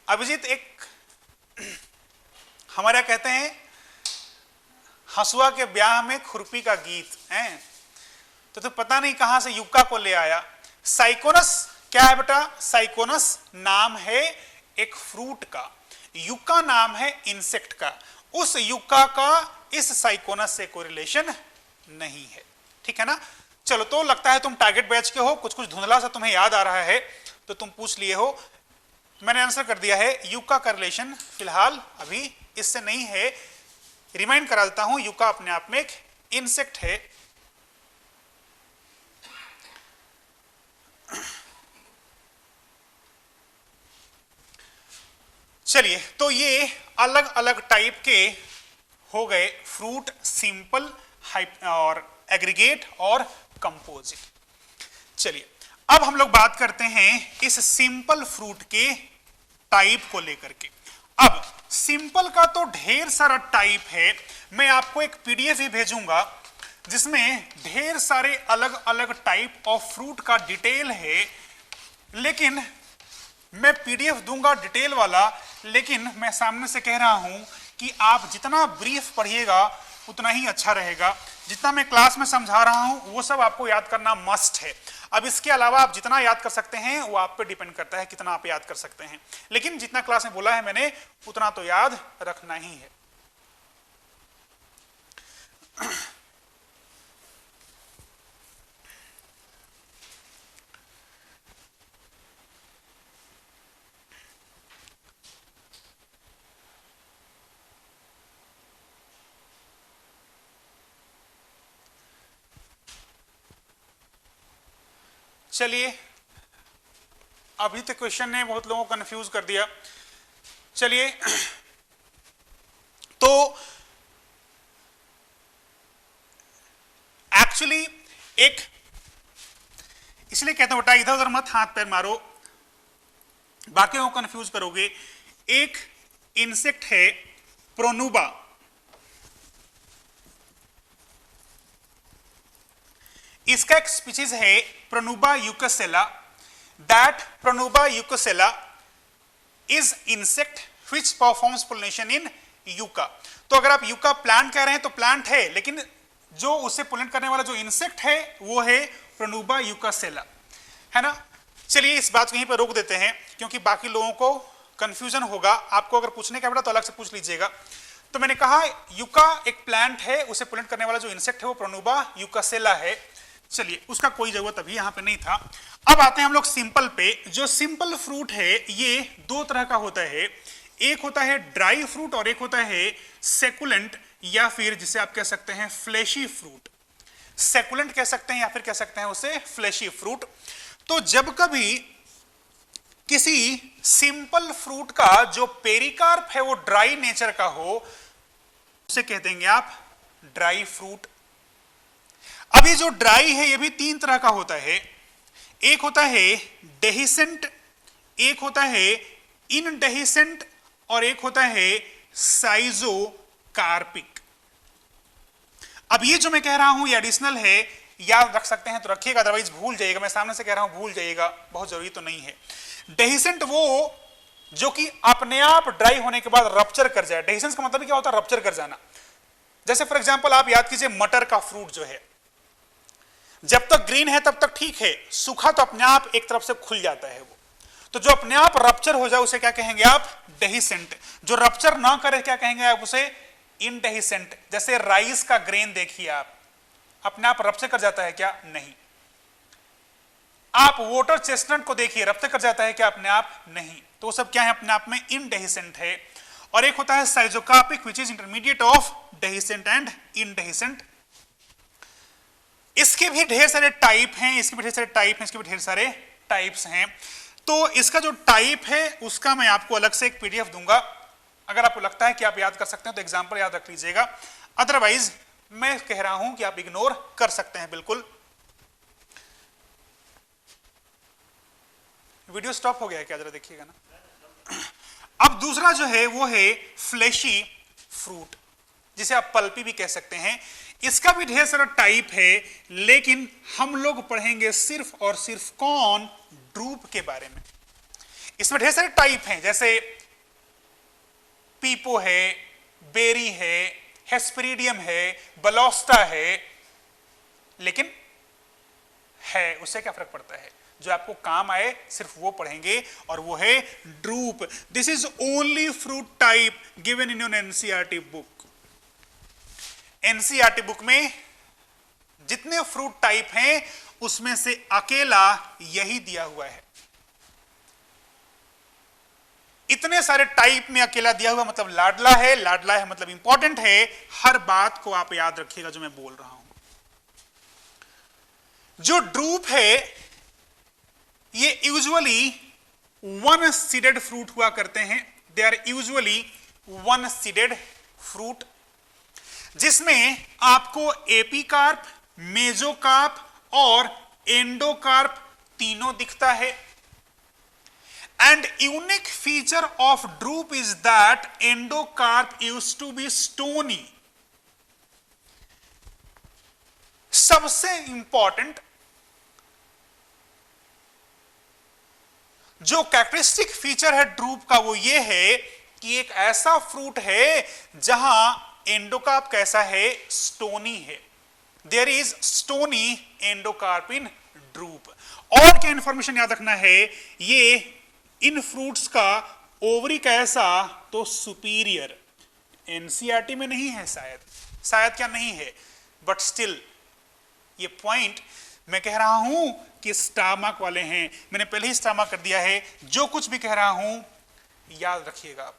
Abhijeet, एक हमारे कहते हैं हसुआ के ब्याह में खुरपी का गीत है, तो पता नहीं कहां से यूका को ले आया। साइकोनस क्या है बेटा? साइकोनस नाम है एक फ्रूट का, यूका नाम है इंसेक्ट का। उस यूका का इस साइकोनस से कोई रिलेशन नहीं है, ठीक है ना? चलो, तो लगता है तुम टारगेट बैच के हो, कुछ कुछ धुंधला सा तुम्हें याद आ रहा है, तो तुम पूछ लिए हो। मैंने आंसर कर दिया है, यूका का रिलेशन फिलहाल अभी इससे नहीं है। रिमाइंड करा देता हूं, यूका अपने आप में एक इंसेक्ट है। चलिए, तो ये अलग अलग टाइप के हो गए फ्रूट, सिंपल और एग्रीगेट और कंपोजिट। चलिए, अब हम लोग बात करते हैं इस सिंपल फ्रूट के टाइप को लेकर के। अब सिंपल का तो ढेर सारा टाइप है, मैं आपको एक पीडीएफ ही भेजूंगा जिसमें ढेर सारे अलग अलग टाइप ऑफ फ्रूट का डिटेल है, लेकिन मैं पीडीएफ दूंगा डिटेल वाला, लेकिन मैं सामने से कह रहा हूं कि आप जितना ब्रीफ पढ़िएगा उतना ही अच्छा रहेगा। जितना मैं क्लास में समझा रहा हूं वो सब आपको याद करना मस्ट है। अब इसके अलावा आप जितना याद कर सकते हैं वो आप पे डिपेंड करता है कितना आप याद कर सकते हैं, लेकिन जितना क्लास में बोला है मैंने उतना तो याद रखना ही है। चलिए, अभी तक क्वेश्चन ने बहुत लोगों को कंफ्यूज कर दिया। चलिए, तो एक्चुअली एक, इसलिए कहते हैं बेटा इधर उधर मत हाथ पैर मारो, बाकियों को कंफ्यूज करोगे। एक इंसेक्ट है प्रोनुबा, इसका एक स्पीशीज है pronuba yuccasella. That pronuba yuccasella is insect which performs pollination in yucca. तो अगर आप यूका प्लांट कह रहे हैं तो प्लांट है, लेकिन जो उसे पोलिनेट करने वाला जो इंसेक्ट है वो है प्रोनुबा यूकोसेला, है ना? चलिए, इस बात को यहीं पर रोक देते हैं क्योंकि बाकी लोगों को कंफ्यूजन होगा। आपको अगर पूछने का बेटा तो अलग से पूछ लीजिएगा। तो मैंने कहा यूका एक प्लांट है, उसे पोलिनेट करने वाला जो इंसेक्ट है वो प्रोनुबा यूकोसेला है। चलिए, उसका कोई जरूरत अभी यहां पे नहीं था। अब आते हैं हम लोग सिंपल पे। जो सिंपल फ्रूट है ये दो तरह का होता है, एक होता है ड्राई फ्रूट और एक होता है सेकुलेंट, या फिर जिसे आप कह सकते हैं फ्लेशी फ्रूट। सेकुलेंट कह सकते हैं या फिर कह सकते हैं उसे फ्लेशी फ्रूट। तो जब कभी किसी सिंपल फ्रूट का जो पेरिकार्प है वो ड्राई नेचर का हो, उसे कह देंगे आप ड्राई फ्रूट। अब ये जो ड्राई है ये भी तीन तरह का होता है। एक होता है डेहिसेंट, एक होता है इनडेहिसेंट और एक होता है साइजोकार्पिक। अब ये जो मैं कह रहा हूं ये एडिशनल है, याद रख सकते हैं तो रखिएगा, अदरवाइज भूल जाइएगा, मैं सामने से कह रहा हूं भूल जाइएगा, बहुत जरूरी तो नहीं है। डेहिसेंट वो जो कि अपने आप ड्राई होने के बाद रप्चर कर जाए। डेहिसेंस का मतलब क्या होता है? रप्चर कर जाना। जैसे फॉर एग्जांपल आप याद कीजिए मटर का फ्रूट जो है, जब तक ग्रीन है तब तक ठीक है, सूखा तो अपने आप एक तरफ से खुल जाता है वो। तो जो अपने आप रप्चर हो जाए उसे क्या कहेंगे आप? डेहिसेंट। जो रप्चर ना करे क्या कहेंगे आप उसे? इनडेहिसेंट। जैसे राइस का ग्रेन देखिए आप, अपने आप रप्चर कर जाता है क्या? नहीं। आप वाटर चेस्टनट को देखिए, रप्चर कर जाता है क्या अपने आप? नहीं। तो वो सब क्या है? अपने आप में इनडेहिसेंट है। और एक होता है schizocarpic which is intermediate of dehiscent and indehiscent. इसके भी ढेर सारे टाइप हैं, इसके भी ढेर सारे टाइप हैं, इसके भी ढेर सारे टाइप्स हैं। तो इसका जो टाइप है उसका मैं आपको अलग से एक पीडीएफ दूंगा, अगर आपको लगता है कि आप याद कर सकते हैं तो एग्जांपल याद रख लीजिएगा, अदरवाइज मैं कह रहा हूं कि आप इग्नोर कर सकते हैं बिल्कुल। वीडियो स्टॉप हो गया है क्या? जरा देखिएगा ना। अब दूसरा जो है वो है फ्लेशी फ्रूट, जिसे आप पल्पी भी कह सकते हैं। इसका भी ढेर सारा टाइप है, लेकिन हम लोग पढ़ेंगे सिर्फ और सिर्फ कौन? ड्रूप के बारे में। इसमें ढेर सारे टाइप हैं, जैसे पीपो है, बेरी है, हेस्पेरिडियम है, बलोस्टा है, लेकिन है उससे क्या फर्क पड़ता है? जो आपको काम आए सिर्फ वो पढ़ेंगे, और वो है drupe. This is only fruit type given in your NCERT book. NCERT book में जितने फ्रूट टाइप हैं उसमें से अकेला यही दिया हुआ है। इतने सारे टाइप में अकेला दिया हुआ मतलब लाडला है। लाडला है मतलब इंपॉर्टेंट है। हर बात को आप याद रखिएगा जो मैं बोल रहा हूं। जो ड्रूप है ये यूजुअली वन सीडेड फ्रूट हुआ करते हैं। They are usually one seeded fruit, जिसमें आपको एपिकार्प, मेजोकार्प और एंडोकार्प तीनों दिखता है। And unique feature of drupe is that endocarp used to be stony. सबसे इंपॉर्टेंट जो कैरेक्टरिस्टिक फीचर है ड्रूप का वो ये है कि एक ऐसा फ्रूट है जहां एंडोकार्प कैसा है? स्टोनी है। There is stony endocarp in drupe. और क्या इंफॉर्मेशन याद रखना है? ये इन फ्रूट्स का ओवरी कैसा? तो सुपीरियर। एनसीईआरटी में नहीं है शायद, शायद क्या नहीं है, बट स्टिल ये पॉइंट मैं कह रहा हूं कि स्टामक वाले हैं। मैंने पहले ही स्टामक कर दिया है। जो कुछ भी कह रहा हूं याद रखिएगा आप।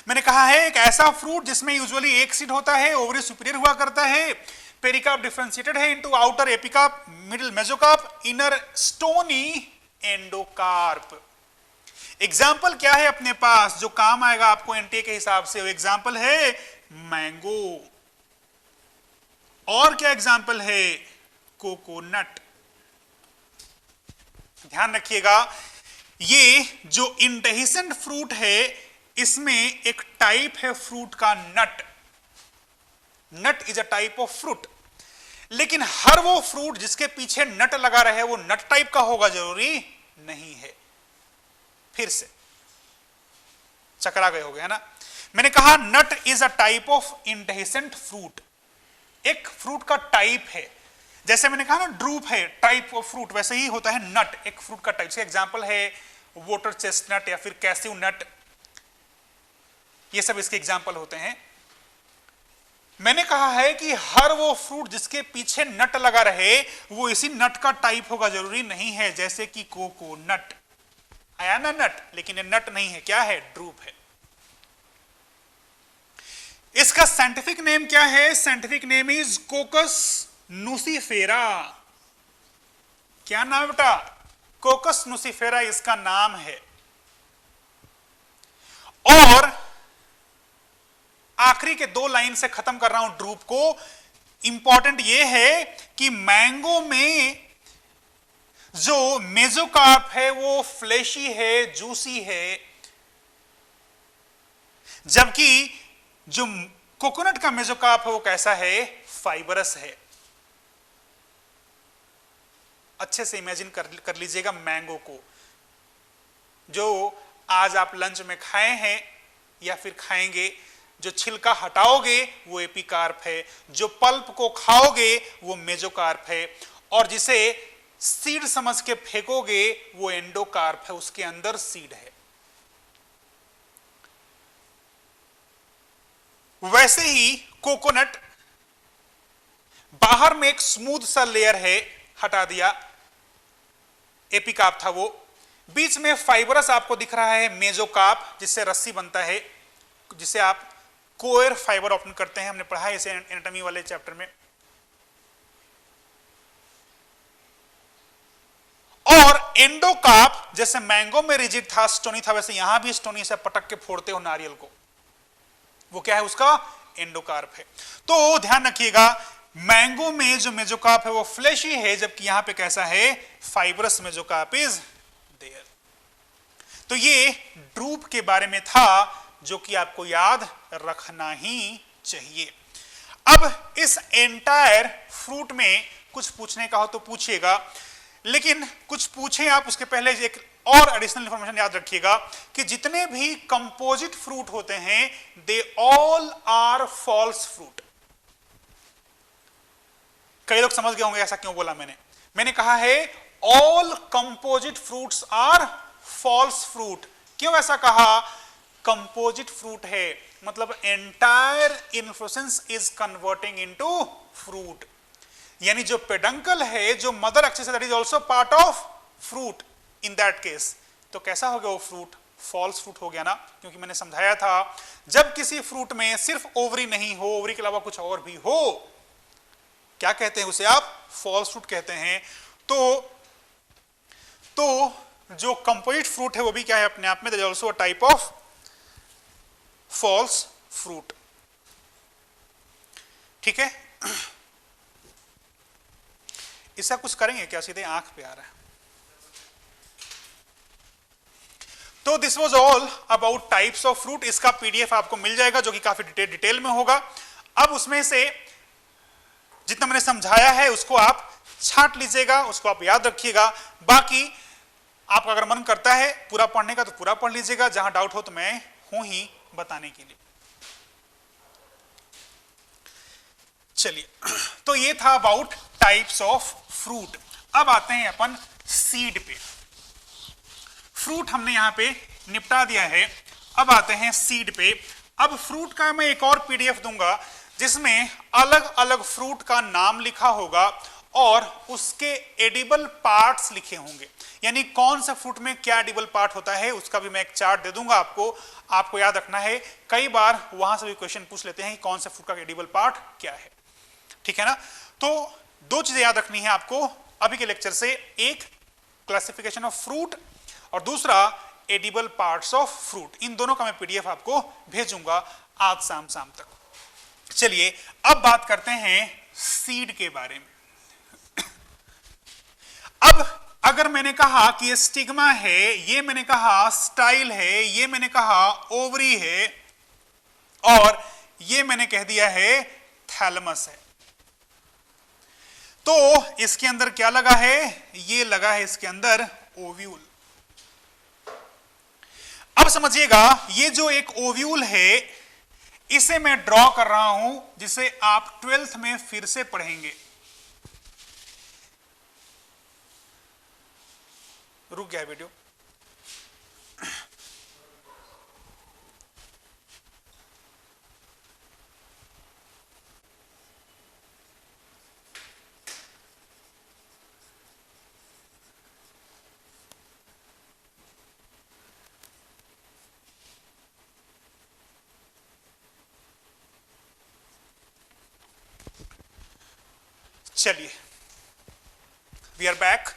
मैंने कहा है एक ऐसा फ्रूट जिसमें यूजुअली एक सीड होता है, ओवरी सुपीरियर हुआ करता है, पेरिकार्प डिफरेंशिएटेड है into outer epicarp, middle mesocarp, inner stony endocarp. Example क्या है अपने पास जो काम आएगा आपको एनटीए के हिसाब से? एग्जाम्पल है मैंगो। और क्या एग्जाम्पल है? कोकोनट। ध्यान रखिएगा, ये जो इनडेहिसेंट फ्रूट है इसमें एक टाइप है फ्रूट का nut. Nut is a type of fruit, लेकिन हर वो फ्रूट जिसके पीछे नट लगा रहे वो नट टाइप का होगा जरूरी नहीं है। फिर से चकरा गए हो गए है ना। मैंने कहा nut is a type of indehiscent fruit, एक फ्रूट का टाइप है। जैसे मैंने कहा ना ड्रूप है टाइप ऑफ फ्रूट, वैसे ही होता है नट एक फ्रूट का टाइप। एग्जांपल है वाटर चेस्टनट या फिर कैस्यू नट, ये सब इसके एग्जांपल होते हैं। मैंने कहा है कि हर वो फ्रूट जिसके पीछे नट लगा रहे वो इसी नट का टाइप होगा जरूरी नहीं है। जैसे कि कोकोनट आया ना नट, लेकिन ये नट नहीं है, क्या है? ड्रूप है। इसका साइंटिफिक नेम क्या है? Scientific name is cocos nucifera. क्या नाम है बेटा? कोकस नुसिफेरा इसका नाम है। और आखिरी के दो लाइन से खत्म कर रहा हूं ड्रूप को। इंपॉर्टेंट यह है कि मैंगो में जो मेजोकार्प है वो फ्लेशी है, जूसी है, जबकि जो कोकोनट का मेजोकार्प है वो कैसा है, फाइबरस है। अच्छे से इमेजिन कर लीजिएगा मैंगो को, जो आज आप लंच में खाए हैं या फिर खाएंगे, जो छिलका हटाओगे वो एपिकार्प है, जो पल्प को खाओगे वो मेजोकार्प है, और जिसे सीड समझ के फेंकोगे वो एंडोकार्प है, उसके अंदर सीड है। वैसे ही कोकोनट बाहर में एक स्मूथ सा लेयर है, हटा दिया, एपिकार्प था वो, बीच में फाइबरस आपको दिख रहा है मेजोकार्प, जिससे रस्सी बनता है, जिसे आप कोयर फाइबर ओपन करते हैं, हमने पढ़ा है इसे एनाटॉमी वाले चैप्टर में। और एंडोकार्प जैसे मैंगो में रिजिड था, स्टोनी था, वैसे यहां भी स्टोनी से पटक के फोड़ते हो नारियल को, वो क्या है, उसका एंडोकार्प है। तो ध्यान रखिएगा, मैंगो में जो मेजोकार्प है वो फ्लेशी है, जबकि यहां पे कैसा है, फाइब्रस मेजोकार्प इज देयर। तो ये ड्रूप के बारे में था, जो कि आपको याद रखना ही चाहिए। अब इस एंटायर फ्रूट में कुछ पूछने का हो तो पूछिएगा, लेकिन कुछ पूछें आप उसके पहले एक और एडिशनल इंफॉर्मेशन याद रखिएगा कि जितने भी कंपोजिट फ्रूट होते हैं, they all are false fruit. कई लोग समझ गए होंगे ऐसा क्यों बोला मैंने कहा है all composite fruits are false fruit. क्यों ऐसा कहा, कंपोजिट फ्रूट है मतलब entire inflorescence is converting into fruit, यानी जो पेडंकल है, जो mother axis that is also part of fruit in that case. तो कैसा हो गया वो फ्रूट, फॉल्स फ्रूट हो गया ना, क्योंकि मैंने समझाया था जब किसी फ्रूट में सिर्फ ओवरी नहीं हो, ओवरी के अलावा कुछ और भी हो, क्या कहते हैं उसे, आप फॉल्स फ्रूट कहते हैं। तो जो कंपोजिट फ्रूट है वो भी क्या है अपने आप में, that is also a type of false fruit. ठीक है, इसका कुछ करेंगे क्या, सीधे आंख पे आ रहा है। तो this was all about types of fruit. इसका पीडीएफ आपको मिल जाएगा जो कि काफी डिटेल में होगा। अब उसमें से जितना मैंने समझाया है उसको आप छांट लीजिएगा, उसको आप याद रखिएगा। बाकी आपका अगर मन करता है पूरा पढ़ने का तो पूरा पढ़ लीजिएगा, जहां डाउट हो तो मैं हूं ही बताने के लिए। चलिए, तो ये था अबाउट टाइप्स ऑफ फ्रूट। अब आते हैं अपन सीड पे। फ्रूट हमने यहां पे निपटा दिया है, अब आते हैं सीड पे। अब फ्रूट का मैं एक और पीडीएफ दूंगा जिसमें अलग अलग फ्रूट का नाम लिखा होगा और उसके एडिबल पार्ट्स लिखे होंगे, यानी कौन सा फ्रूट में क्या एडिबल पार्ट होता है उसका भी मैं एक चार्ट दे दूंगा आपको याद रखना है। कई बार वहां से भी क्वेश्चन पूछ लेते हैं कि कौन सा फ्रूट का एडिबल पार्ट क्या है, ठीक है ना। तो दो चीजें याद रखनी है आपको अभी के लेक्चर से, एक क्लासिफिकेशन ऑफ फ्रूट और दूसरा एडिबल पार्ट्स ऑफ फ्रूट। इन दोनों का मैं पीडीएफ आपको भेजूंगा आज शाम तक। चलिए अब बात करते हैं सीड के बारे में। अब अगर मैंने कहा कि ये स्टिग्मा है, ये मैंने कहा स्टाइल है, ये मैंने कहा ओवरी है और ये मैंने कह दिया है थैलमस है, तो इसके अंदर क्या लगा है, ये लगा है इसके अंदर ओव्यूल। अब समझिएगा ये जो एक ओव्यूल है इसे मैं ड्रॉ कर रहा हूं, जिसे आप 12th में फिर से पढ़ेंगे। रुक गया वीडियो। चलिए, वी आर बैक।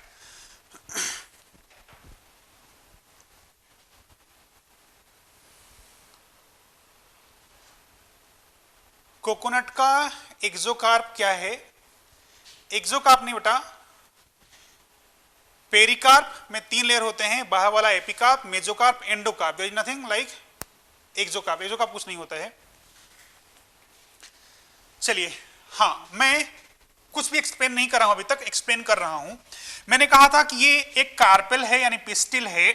कोकोनट का एक्सोकार्प क्या है, एक्सोकार्प नहीं बेटा, पेरिकार्प में 3 लेयर होते हैं, बाहर वाला epicarp, mesocarp, endocarp. There is nothing like exocarp. Exocarp कुछ नहीं होता है। चलिए, हाँ, मैं कुछ भी एक्सप्लेन नहीं कर रहा हूं, अभी तक एक्सप्लेन कर रहा हूं। मैंने कहा था कि ये एक कार्पेल है यानी पिस्टिल है,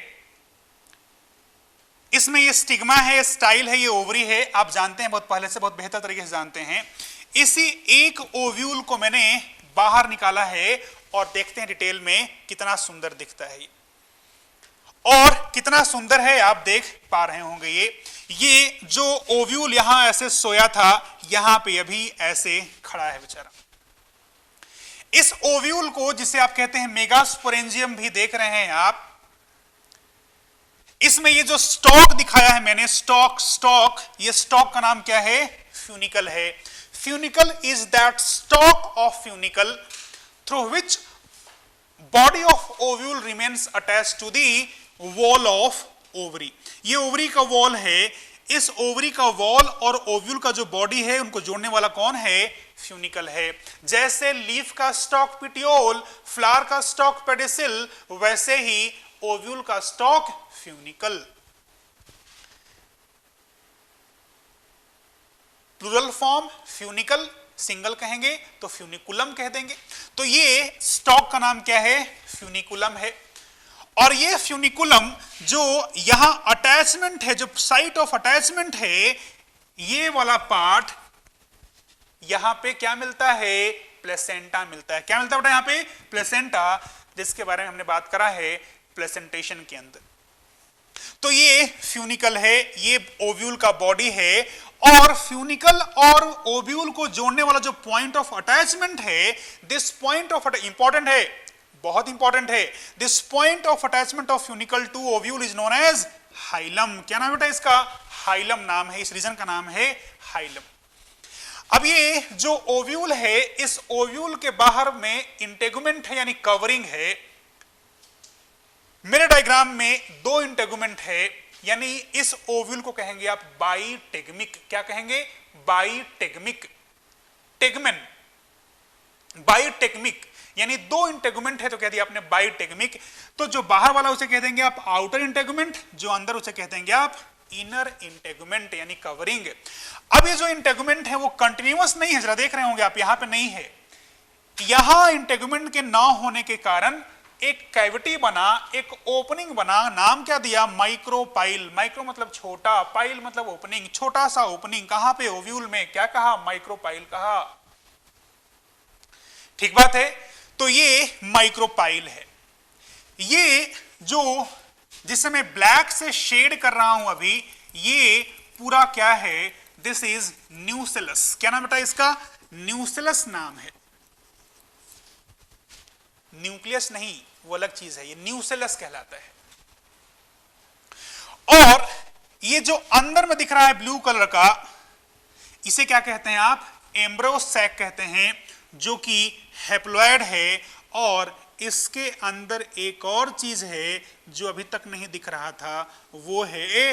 इसमें ये स्टिग्मा है, स्टाइल है, ये ओवरी है, आप जानते हैं बहुत पहले से, बहुत बेहतर तरीके से जानते हैं। इसी एक ओव्यूल को मैंने बाहर निकाला है और देखते हैं डिटेल में कितना सुंदर दिखता है ये, और कितना सुंदर है आप देख पा रहे होंगे। ये जो ओव्यूल यहां ऐसे सोया था, यहां पे अभी ऐसे खड़ा है बेचारा। इस ओव्यूल को, जिसे आप कहते हैं मेगास्पोरेंजियम भी देख रहे हैं आप, इसमें ये जो स्टॉक दिखाया है मैंने, स्टॉक, ये स्टॉक का नाम क्या है? फ्यूनिकल है। Funicle is that stalk of funicle through which body of ovule remains attached to the wall of ovary. ये ओवरी का वॉल है। इस ओवरी का वॉल और ओव्यूल का जो बॉडी है, उनको जोड़ने वाला कौन है? फ्यूनिकल है। जैसे लीफ का स्टॉक पिटियोल, फ्लावर का स्टॉक पेडिसिल, वैसे ही ओव्यूल का stalk funicle. Plural form funicle, single कहेंगे तो फ्यूनिकुलम कह देंगे। तो ये स्टॉक का नाम क्या है? फ्यूनिकुलम है। और ये फ्यूनिकुलम जो यहां अटैचमेंट है, जो साइट ऑफ अटैचमेंट है, ये वाला पार्ट यहां पे क्या मिलता है? प्लेसेंटा मिलता है। क्या मिलता है बेटा? यहां पे प्लेसेंटा, जिसके बारे में हमने बात करा है प्लेसेंटेशन के अंदर। तो ये फ्यूनिकल है, ये ओव्यूल का बॉडी है, और फ्यूनिकल और ओव्यूल को जोड़ने वाला जो पॉइंट ऑफ अटैचमेंट है, दिस पॉइंट ऑफ इंपॉर्टेंट है, बहुत इंपॉर्टेंट है। This point of attachment of funicle to ovule is known as hilum. क्या नाम बेटा इसका? हाइलम नाम है, इस रीजन का नाम है हाइलम। अब ये जो ओव्यूल है, इस ओव्यूल के बाहर में इंटेगुमेंट है यानी कवरिंग है। मेरे डायग्राम में 2 इंटेगुमेंट है, यानी इस ओव्यूल को कहेंगे आप बाईटेगमिक। क्या कहेंगे? बाईटेगमिक, टेगमेन, बाईटेगमिक, यानी 2 इंटेगुमेंट है तो कह दिया आपने बाईटेगमिक। तो जो बाहर वाला उसे कह देंगे आप आउटर इंटेगुमेंट, जो अंदर उसे कह देंगे आप इनर इंटेगुमेंट यानी कवरिंग। अब ये जो इंटेगुमेंट है वो कंटिन्यूअस नहीं है, जरा देख रहे होंगे आप, यहां पे नहीं है। यहां इंटेगुमेंट के ना होने के कारण एक कैविटी बना, एक ओपनिंग बना। नाम क्या दिया? माइक्रोपाइल। माइक्रो मतलब छोटा, पाइल मतलब ओपनिंग, छोटा सा ओपनिंग। कहां पे? ओव्यूल में। क्या कहा? माइक्रोपाइल कहा। ठीक बात है। तो ये माइक्रोपाइल है। ये जो जिसे मैं ब्लैक से शेड कर रहा हूं अभी, ये पूरा क्या है? This is nucellus. क्या नाम बेटा इसका? न्यूसेलस नाम है। न्यूक्लियस नहीं, वो अलग चीज है, ये न्यूसेलस कहलाता है। और ये जो अंदर में दिख रहा है ब्लू कलर का, इसे क्या कहते हैं आप? एम्ब्रोसैक कहते हैं, जो कि हैप्लॉइड है। और इसके अंदर एक और चीज है जो अभी तक नहीं दिख रहा था, वो है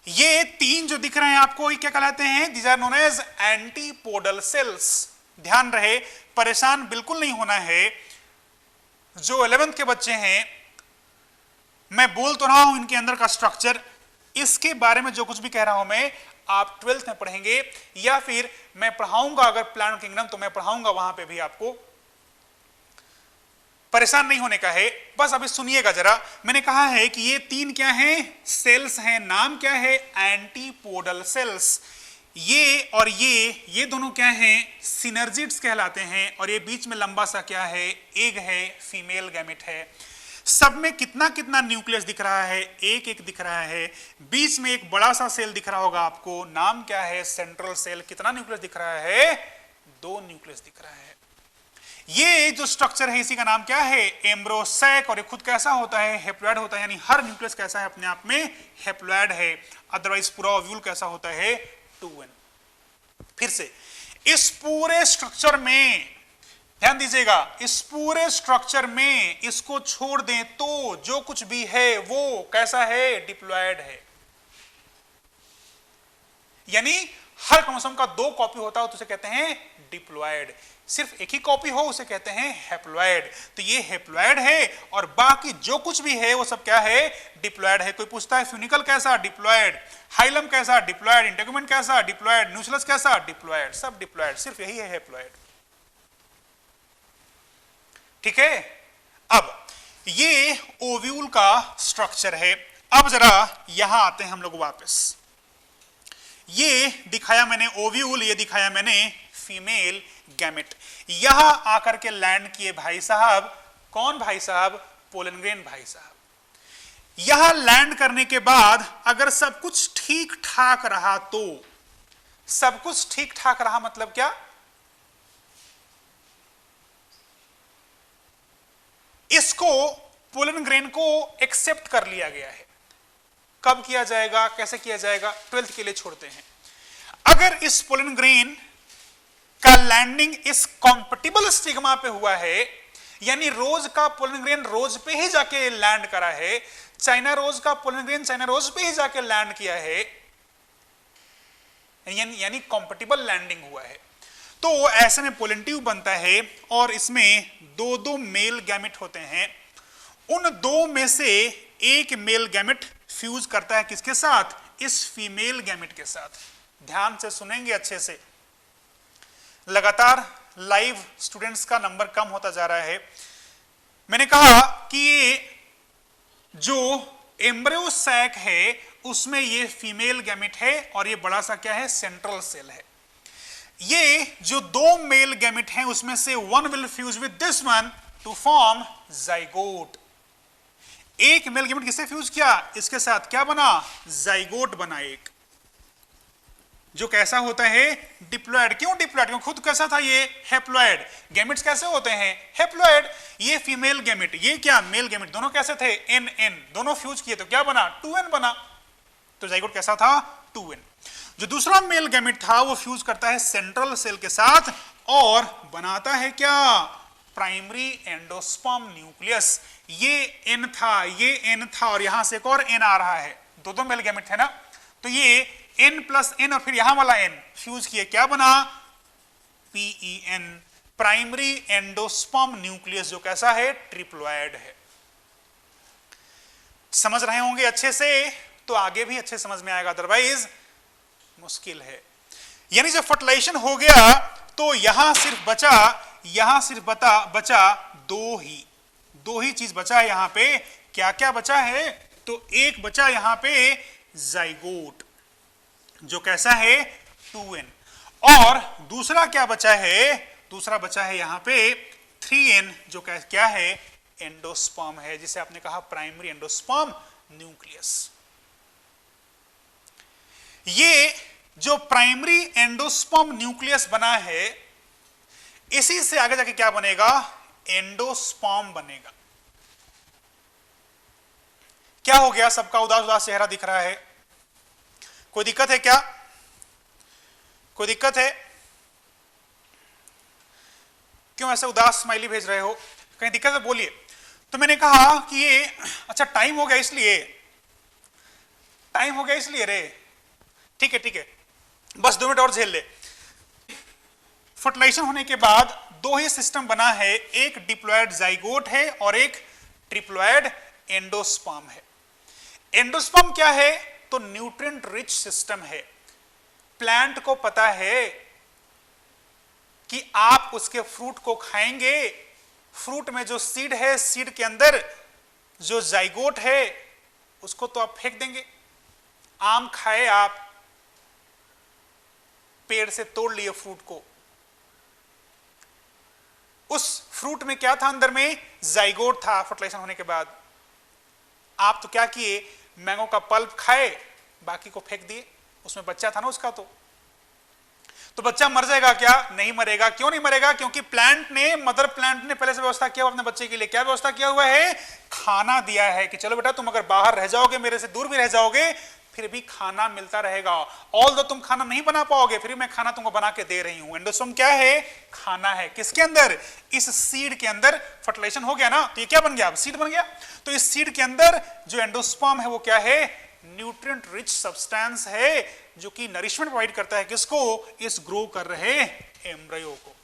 ये 3 जो दिख रहे हैं आपको, ये क्या कहलाते हैं? These are known as antipodal cells. ध्यान रहे, परेशान बिल्कुल नहीं होना है। जो 11th के बच्चे हैं, मैं बोल तो रहा हूं इनके अंदर का स्ट्रक्चर, इसके बारे में जो कुछ भी कह रहा हूं मैं, आप 12th में पढ़ेंगे, या फिर मैं पढ़ाऊंगा अगर प्लान किंगडम तो मैं पढ़ाऊंगा, वहां पे भी आपको परेशान नहीं होने का है। बस अभी सुनिएगा जरा। मैंने कहा है कि ये 3 क्या हैं? सेल्स हैं। नाम क्या है? Antipodal cells. ये और ये दोनों क्या हैं? सिनर्जिड्स कहलाते हैं। और ये बीच में लंबा सा क्या है? एग है, फीमेल गैमेट है। सब में कितना कितना न्यूक्लियस दिख रहा है? एक एक दिख रहा है। बीच में एक बड़ा सा सेल दिख रहा होगा आपको, नाम क्या है? Central cell. कितना न्यूक्लियस दिख रहा है? 2 न्यूक्लियस दिख रहा है। ये जो स्ट्रक्चर है इसी का नाम क्या है? एम्ब्रोसैक। और ये खुद कैसा होता है? हैप्लॉइड होता है, यानी हर न्यूक्लियस कैसा है? अपने आप में हैप्लॉइड है। अदरवाइज पूरा ओव्यूल कैसा होता है? 2n। फिर से इस पूरे स्ट्रक्चर में ध्यान दीजिएगा, इस पूरे स्ट्रक्चर में इसको छोड़ दें तो जो कुछ भी है वो कैसा है? डिप्लॉयड है। यानी हर क्रोमोसोम का 2 कॉपी होता हो तो उसे कहते हैं डिप्लॉयड, सिर्फ एक ही कॉपी हो उसे कहते हैं हैप्लॉयड। तो ये हैप्लॉयड है और बाकी जो कुछ भी है वो सब क्या है, डिप्लॉयड है। कोई पूछता है फ्यूनिकल कैसा, डिप्लॉयड, हाइलम कैसा, डिप्लॉयड, इंटेगुमेंट कैसा, डिप्लॉयड, न्यूक्लियस कैसा, डिप्लॉयड, सब डिप्लॉयड, सिर्फ यही है हैप्लॉयड। ठीक है, अब ये ओव्यूल का स्ट्रक्चर है। अब जरा यहां आते हैं हम लोग वापस। ये दिखाया मैंने ओव्यूल, ये दिखाया मैंने फीमेल गैमेट। यहां आकर के लैंड किए भाई साहब, कौन भाई साहब, पोलन ग्रेन भाई साहब। यहां लैंड करने के बाद अगर सब कुछ ठीक ठाक रहा तो, सब कुछ ठीक ठाक रहा मतलब क्या, इसको पोलन ग्रेन को एक्सेप्ट कर लिया गया है। कब किया जाएगा, कैसे किया जाएगा, 12th के लिए छोड़ते हैं। अगर इस पोलन ग्रेन का लैंडिंग इस कॉम्पेटिबल स्टिग्मा पे हुआ है, यानी रोज का पोलन ग्रेन रोज पे ही जाके लैंड करा है, चाइना रोज का पोलन ग्रेन चाइना रोज पे ही जाके लैंड किया है, यानी कॉम्पेटिबल लैंडिंग हुआ है, तो ऐसे में पोलन ट्यूब बनता है और इसमें 2 मेल गैमेट होते हैं। उन 2 में से एक मेल गैमेट फ्यूज करता है किसके साथ, इस फीमेल गैमेट के साथ। ध्यान से सुनेंगे अच्छे से, लगातार लाइव स्टूडेंट्स का नंबर कम होता जा रहा है। मैंने कहा कि ये जो एम्ब्रियो सैक है उसमें ये फीमेल गैमेट है और ये बड़ा सा क्या है, सेंट्रल सेल है। ये जो 2 मेल गैमेट हैं उसमें से one will fuse with this one two form zygote. एक मेल गैमेट किससे फ्यूज किया, इसके साथ क्या बना, जाइगोट बना एक, जो कैसा होता है, डिप्लॉयड। क्यों डिप्लॉयड, क्यों खुद कैसा था ये, हैप्लॉयड। गैमेट्स कैसे होते हैं, हैप्लॉयड। ये फीमेल गैमेट, ये क्या मेल गैमेट, दोनों कैसे थे, एन एन, दोनों फ्यूज किए तो क्या बना, 2n बना। तो जाइगोट कैसा था, 2n। जो दूसरा मेल गैमेट था वो फ्यूज करता है सेंट्रल सेल के साथ और बनाता है क्या, प्राइमरी एंडोस्पर्म न्यूक्लियस। ये n था, ये n था और यहां से एक और n आ रहा है, 2 मेल गैमेट है ना, तो ये n प्लस n और फिर यहां वाला n फ्यूज किए, क्या बना, PEN, प्राइमरी एंडोस्पर्म न्यूक्लियस, जो कैसा है, ट्रिप्लॉयड है। समझ रहे होंगे अच्छे से, तो आगे भी अच्छे समझ में आएगा, अदरवाइज मुश्किल है। यानी जब फर्टिलाइजेशन हो गया तो यहां सिर्फ बचा, यहां सिर्फ बचा दो ही चीज बचा है यहां पे। क्या क्या बचा है, तो एक बचा यहां पे जाइगोट, जो कैसा है, 2n, और दूसरा क्या बचा है, दूसरा बचा है यहां पे 3n, जो क्या है, एंडोस्पर्म है, जिसे आपने कहा प्राइमरी एंडोस्पर्म न्यूक्लियस। ये जो प्राइमरी एंडोस्पर्म न्यूक्लियस बना है, इसी से आगे जाके क्या बनेगा, एंडोस्पर्म बनेगा। क्या हो गया, सबका उदास उदास चेहरा दिख रहा है, कोई दिक्कत है क्या, कोई दिक्कत है, क्यों ऐसे उदास स्माइली भेज रहे हो, कहीं दिक्कत है बोलिए। तो मैंने कहा कि ये, अच्छा टाइम हो गया इसलिए, टाइम हो गया इसलिए रे, ठीक है ठीक है, बस 2 मिनट और झेल ले। फर्टिलाइजेशन होने के बाद 2 ही सिस्टम बना है, एक डिप्लॉयड जाइगोट है और एक ट्रिप्लॉयड एंडोस्पर्म है। एंडोस्पर्म क्या है, तो न्यूट्रिएंट रिच सिस्टम है। प्लांट को पता है कि आप उसके फ्रूट को खाएंगे, फ्रूट में जो सीड है, सीड के अंदर जो जाइगोट है उसको तो आप फेंक देंगे। आम खाए आप, पेड़ से तोड़ लिए फ्रूट को, उस फ्रूट में क्या था, अंदर में जाइगोट था। फर्टिलाइजेशन होने के बाद आप तो क्या किए, मैंगो का पल्प खाए, बाकी को फेंक दिए, उसमें बच्चा था ना उसका, तो बच्चा मर जाएगा क्या, नहीं मरेगा। क्यों नहीं मरेगा, क्योंकि प्लांट ने, मदर प्लांट ने पहले से व्यवस्था किया अपने बच्चे के लिए। क्या व्यवस्था किया हुआ है, खाना दिया है कि चलो बेटा तुम अगर बाहर रह जाओगे, मेरे से दूर भी रह जाओगे, फिर भी खाना मिलता रहेगा। ऑल्दो तुम खाना नहीं बना पाओगे, फिर मैं खाना तुमको बना के दे रही हूं। एंडोस्पर्म क्या है, खाना है। किसके अंदर, इस सीड के अंदर। फर्टिलाइजेशन हो गया ना, तो ये क्या बन गया, अब सीड बन गया। तो इस सीड के अंदर जो एंडोस्पर्म है वो क्या है, न्यूट्रिएंट रिच सब्सटेंस है, जो कि नरिशमेंट प्रोवाइड करता है किसको, इस ग्रो कर रहे एम्ब्रियो को।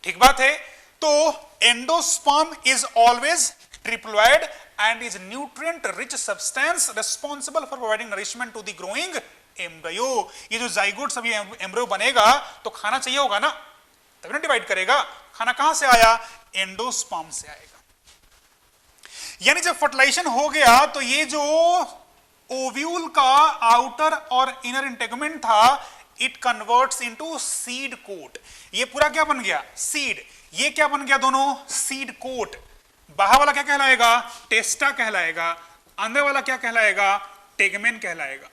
ठीक बात है। तो endosperm is always triploid and is nutrient rich substance responsible for providing nourishment to the growing embryo. ये जो जाइगोट सभी एम्ब्रियो बनेगा तो खाना चाहिए होगा ना, तभी ना डिवाइड करेगा। खाना कहां से आया, एंडोस्पर्म से आएगा। यानी जब फर्टिलाइजेशन हो गया तो ये जो ओव्यूल का आउटर और इनर इंटेगुमेंट था, it converts into seed coat. ये पूरा क्या बन गया, सीड। ये क्या बन गया, दोनों सीड कोट। बाहर वाला क्या कहलाएगा, टेस्टा कहलाएगा। अंदर वाला क्या कहलाएगा, टेगमेन कहलाएगा।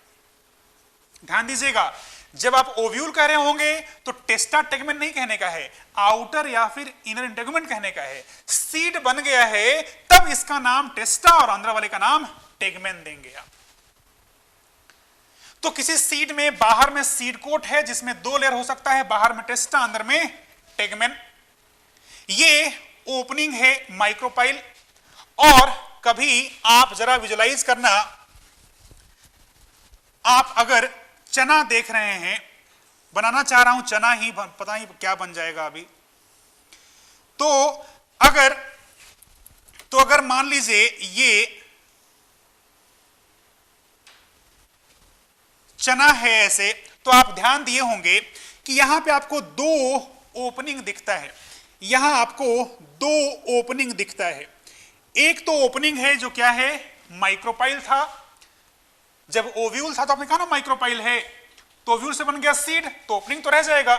ध्यान दीजिएगा, जब आप ओव्यूल कह रहे होंगे तो टेस्टा टेगमेन नहीं कहने का है, आउटर या फिर इनर इंटेगुमेंट कहने का है। सीड बन गया है तब इसका नाम टेस्टा और अंदर वाले का नाम टेगमेन देंगे आप। तो किसी सीड में बाहर में सीड कोट है जिसमें 2 लेयर हो सकता है, बाहर में टेस्टा अंदर में टेगमेन। ये ओपनिंग है माइक्रोपाइल। और कभी आप जरा विजुलाइज करना, आप अगर चना देख रहे हैं, बनाना चाह रहा हूं चना ही, पता नहीं क्या बन जाएगा अभी। तो अगर मान लीजिए ये चना है ऐसे, तो आप ध्यान दिए होंगे कि यहां पे आपको 2 ओपनिंग दिखता है। यहां आपको 2 ओपनिंग दिखता है। एक तो ओपनिंग है जो क्या है, माइक्रोपाइल था। जब ओव्यूल था तो आपने कहा ना माइक्रोपाइल है, तो ओव्यूल से बन गया सीड, तो ओपनिंग तो रह जाएगा।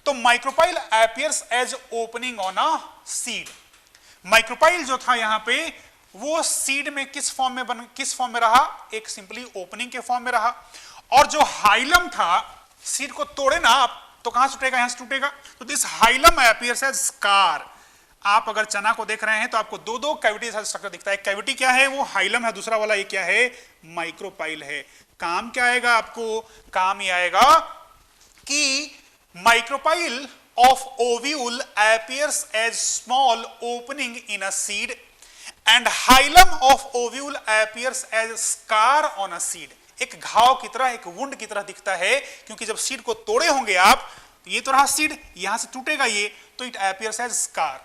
तो micropyle appears as opening on a seed. Micropyle जो था यहां पे, वो सीड में किस फॉर्म में रहा, एक सिंपली ओपनिंग के फॉर्म में रहा। और जो हाइलम था, सीड को तोड़े ना आप तो कहां से टूटेगा, यहां से टूटेगा। तो this hilum appears as scar. आप अगर चना को देख रहे हैं तो आपको 2 कैविटी स्ट्रक्चर दिखता है। कैविटी क्या है, वो हाइलम है, दूसरा वाला ये क्या है, माइक्रोपाइल है। काम क्या आएगा आपको, काम ये आएगा कि micropyle of ovule appears as small opening in a seed and hilum of ovule appears as scar on a seed। एक घाव की तरह, एक वुंड की तरह दिखता है, क्योंकि जब सीड को तोड़े होंगे आप, ये तो रहा सीड, यहां से टूटेगा ये, तो इट appears as scar।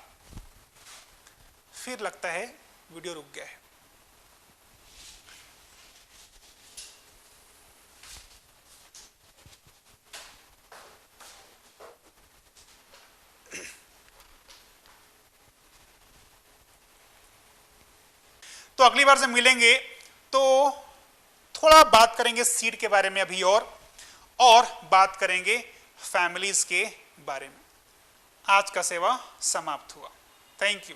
फिर लगता है वीडियो रुक गया है। तो अगली बार जब मिलेंगे तो थोड़ा बात करेंगे सीड के बारे में अभी, और बात करेंगे फैमिलीज के बारे में। आज का सेवा समाप्त हुआ। Thank you.